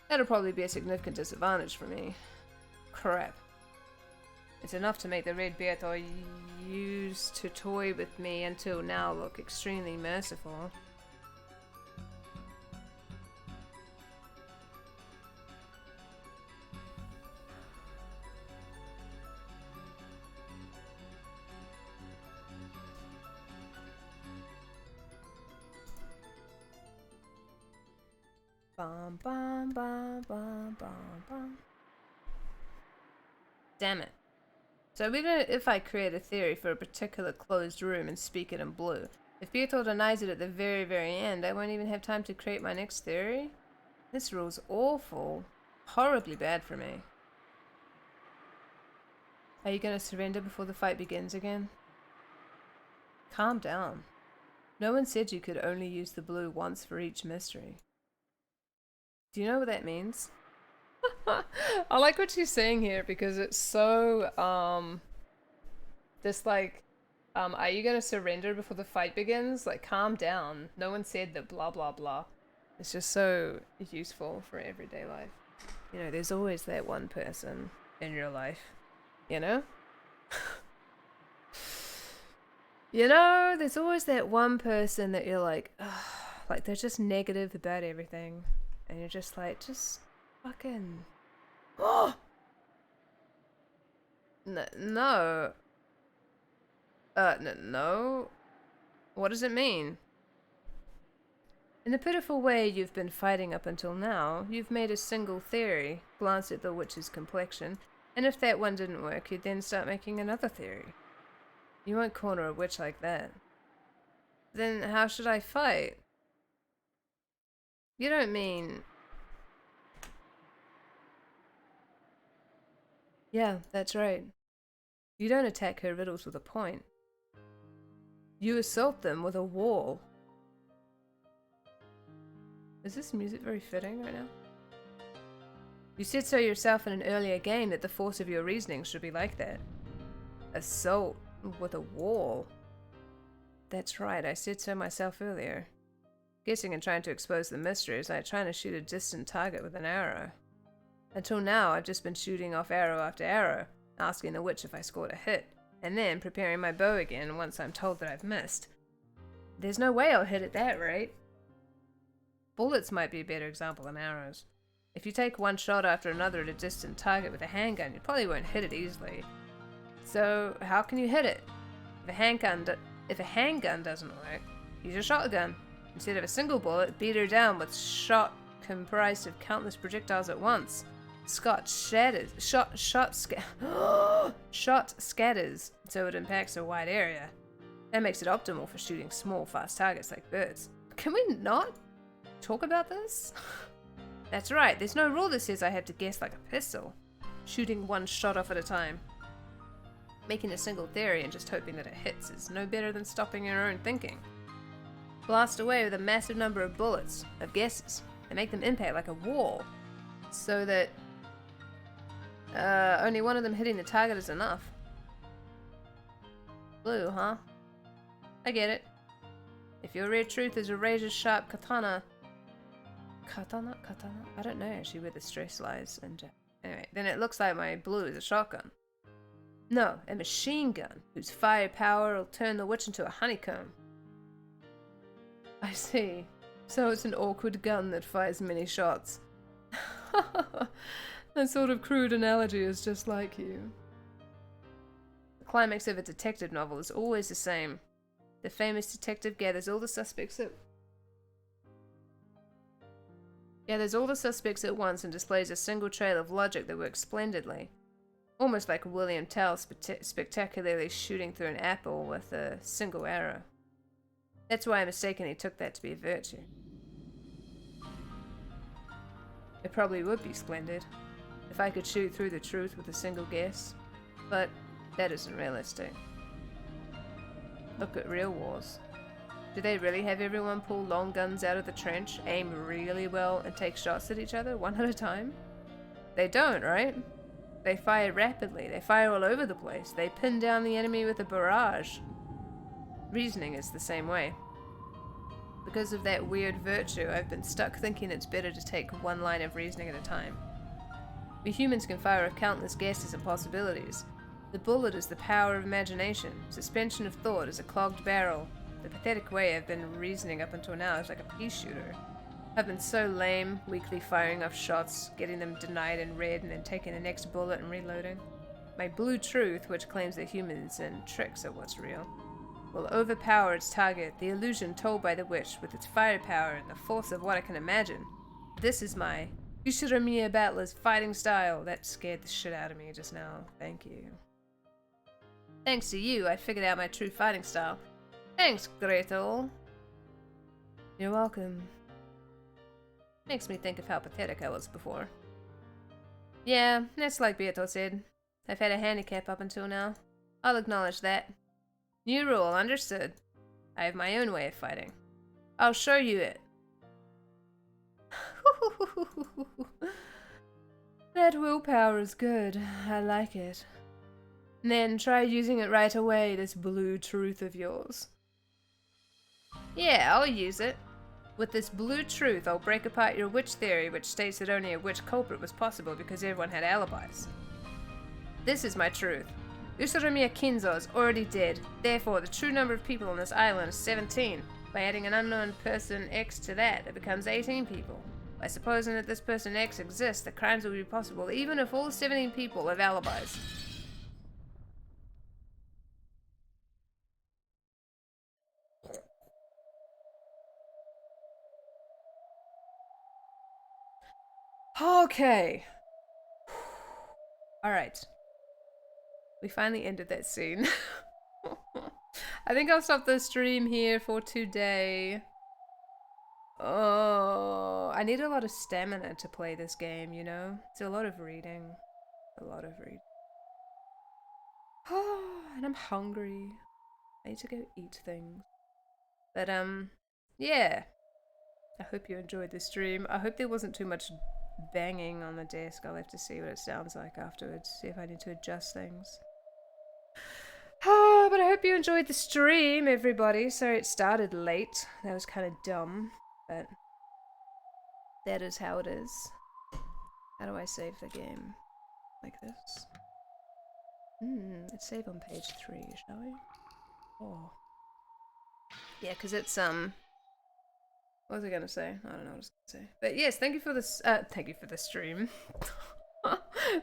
That'll probably be a significant disadvantage for me. Crap. It's enough to make the red beard I used to toy with me until now look extremely merciful. Bum, bum, bum, bum, bum, bum. Damn it. So even if I create a theory for a particular closed room and speak it in blue, if Beatle denies it at the very, very end, I won't even have time to create my next theory? This rule's awful. Horribly bad for me. Are you gonna surrender before the fight begins again? Calm down. No one said you could only use the blue once for each mystery. Do you know what that means? I like what she's saying here because it's so, this like, are you gonna surrender before the fight begins? Like, calm down. No one said that blah blah blah. It's just so useful for everyday life. You know, there's always that one person in your life, you know? You know, there's always that one person that you're like, ugh, like they're just negative about everything. And you're just like, just fucking... Oh! No. No. What does it mean? In the pitiful way you've been fighting up until now, you've made a single theory, glanced at the witch's complexion, and if that one didn't work, you'd then start making another theory. You won't corner a witch like that. Then how should I fight? You don't mean... Yeah, that's right. You don't attack her riddles with a point. You assault them with a wall. Is this music very fitting right now? You said so yourself in an earlier game that the force of your reasoning should be like that. Assault with a wall. That's right, I said so myself earlier. Guessing and trying to expose the mystery is like trying to shoot a distant target with an arrow. Until now, I've just been shooting off arrow after arrow, asking the witch if I scored a hit, and then preparing my bow again once I'm told that I've missed. There's no way I'll hit at that rate. Bullets might be a better example than arrows. If you take one shot after another at a distant target with a handgun, you probably won't hit it easily. So, how can you hit it? If a handgun doesn't work, use a shotgun. Instead of a single bullet, beat her down with shot comprised of countless projectiles at once. Shot scatters, so it impacts a wide area. That makes it optimal for shooting small, fast targets like birds. Can we not talk about this? That's right, there's no rule that says I have to guess like a pistol. Shooting one shot off at a time. Making a single theory and just hoping that it hits is no better than stopping your own thinking. Blast away with a massive number of bullets, of guesses, and make them impact like a wall, so that only one of them hitting the target is enough. Blue, huh? I get it. If your real truth is a razor-sharp katana... Katana? I don't know actually where the stress lies. And anyway, then it looks like my blue is a shotgun. No, a machine gun, whose firepower will turn the witch into a honeycomb. I see. So it's an awkward gun that fires many shots. That sort of crude analogy is just like you. The climax of a detective novel is always the same. The famous detective gathers all the suspects at once and displays a single trail of logic that works splendidly. Almost like William Tell spectacularly shooting through an apple with a single arrow. That's why I mistakenly took that to be a virtue. It probably would be splendid if I could shoot through the truth with a single guess, but that isn't realistic. Look at real wars. Do they really have everyone pull long guns out of the trench, aim really well, and take shots at each other, one at a time? They don't, right? They fire rapidly, they fire all over the place, they pin down the enemy with a barrage. Reasoning is the same way. Because of that weird virtue, I've been stuck thinking it's better to take one line of reasoning at a time. We humans can fire off countless guesses and possibilities. The bullet is the power of imagination. Suspension of thought is a clogged barrel. The pathetic way I've been reasoning up until now is like a pea shooter. I've been so lame, weakly firing off shots, getting them denied and read, and then taking the next bullet and reloading. My blue truth, which claims that humans and tricks are what's real, will overpower its target, the illusion told by the witch, with its firepower and the force of what I can imagine. This is my Ushiramiya battler's fighting style. That scared the shit out of me just now. Thank you. Thanks to you, I figured out my true fighting style. Thanks, Gretel. You're welcome. Makes me think of how pathetic I was before. Yeah, that's like Beato said. I've had a handicap up until now. I'll acknowledge that. New rule, understood. I have my own way of fighting. I'll show you it. That willpower is good. I like it. And then try using it right away, this blue truth of yours. Yeah, I'll use it. With this blue truth, I'll break apart your witch theory, which states that only a witch culprit was possible because everyone had alibis. This is my truth. Usurumiya Kinzo is already dead. Therefore, the true number of people on this island is 17. By adding an unknown person X to that, it becomes 18 people. By supposing that this person X exists, the crimes will be possible even if all 17 people have alibis. Okay. Alright. We finally ended that scene. I think I'll stop the stream here for today. Oh, I need a lot of stamina to play this game, you know? It's a lot of reading. A lot of reading. Oh, and I'm hungry. I need to go eat things. But, yeah. I hope you enjoyed the stream. I hope there wasn't too much banging on the desk. I'll have to see what it sounds like afterwards. See if I need to adjust things. Oh, but I hope you enjoyed the stream, everybody. Sorry it started late. That was kind of dumb, but that is how it is. How do I save the game? Like this? Let's save on page 3, shall we? Oh. Yeah, because it's, what was I gonna say? I don't know what I was gonna say. But yes, thank you for this, thank you for the stream.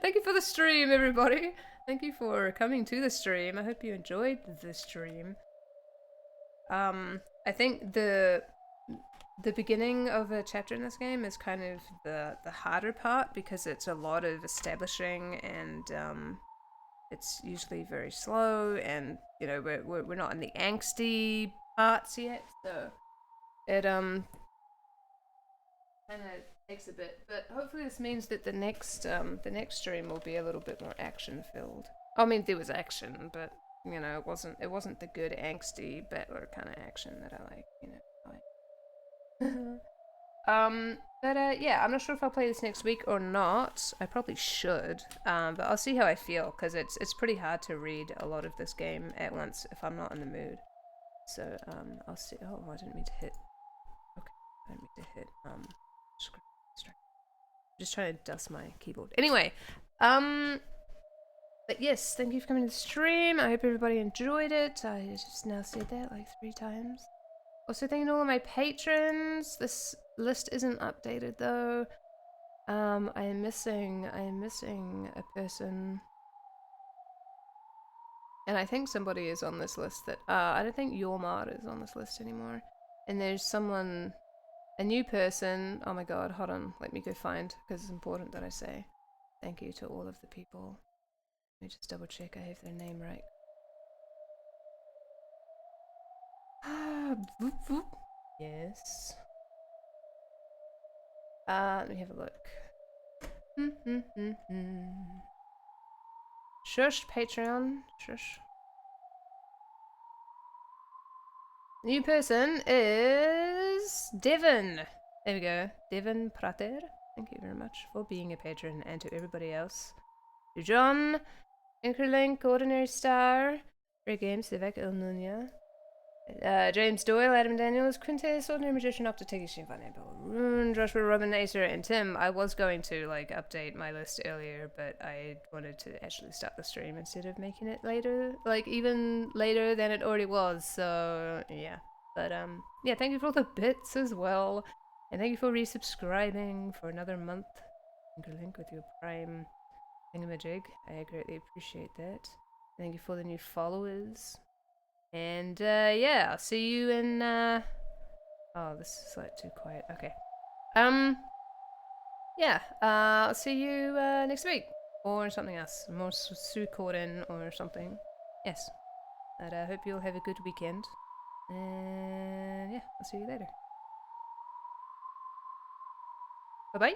Thank you for the stream, everybody. Thank you for coming to the stream. I hope you enjoyed the stream. I think the beginning of a chapter in this game is kind of the harder part because it's a lot of establishing and it's usually very slow and you know we're not in the angsty parts yet, so it kind of takes a bit, but hopefully this means that the next stream will be a little bit more action filled. I mean, there was action, but you know, it wasn't the good angsty battler kind of action that I like, you know. But yeah, I'm not sure if I'll play this next week or not. I probably should, but I'll see how I feel because it's pretty hard to read a lot of this game at once if I'm not in the mood. So I'll see. Oh, I didn't mean to hit. Okay, I didn't mean to hit just trying to dust my keyboard. Anyway, but yes, thank you for coming to the stream. I hope everybody enjoyed it. I just now said that like 3 times. Also, thank you to all of my patrons. This list isn't updated though. I am missing a person. And I think somebody is on this list that I don't think Yormar is on this list anymore. And there's someone, a new person. Oh my god, hold on. Let me go find, because it's important that I say thank you to all of the people. Let me just double check I have their name right. Boop, boop. Yes. Let me have a look. Shush, Patreon. Shush. New person is Devon. There we go. Devon Prater. Thank you very much for being a patron, and to everybody else. To John, Increlink, Ordinary Star, Ray Games, Vivek Ilnunia, James Doyle, Adam Daniels, Quintus, Ordinary Magician, Optoteki, Shinfane, Rune, Joshua, Robin, Acer, and Tim. I was going to like update my list earlier, but I wanted to actually start the stream instead of making it later, like even later than it already was, so yeah. But yeah, thank you for all the bits as well, and thank you for resubscribing for another month. Link with your Prime thingamajig. I greatly appreciate that. Thank you for the new followers. And yeah, I'll see you in oh, this is like too quiet. Okay. Yeah, I'll see you next week or something else. More Suikoden or something. Yes. And I hope you'll have a good weekend. And yeah, I'll see you later. Bye-bye.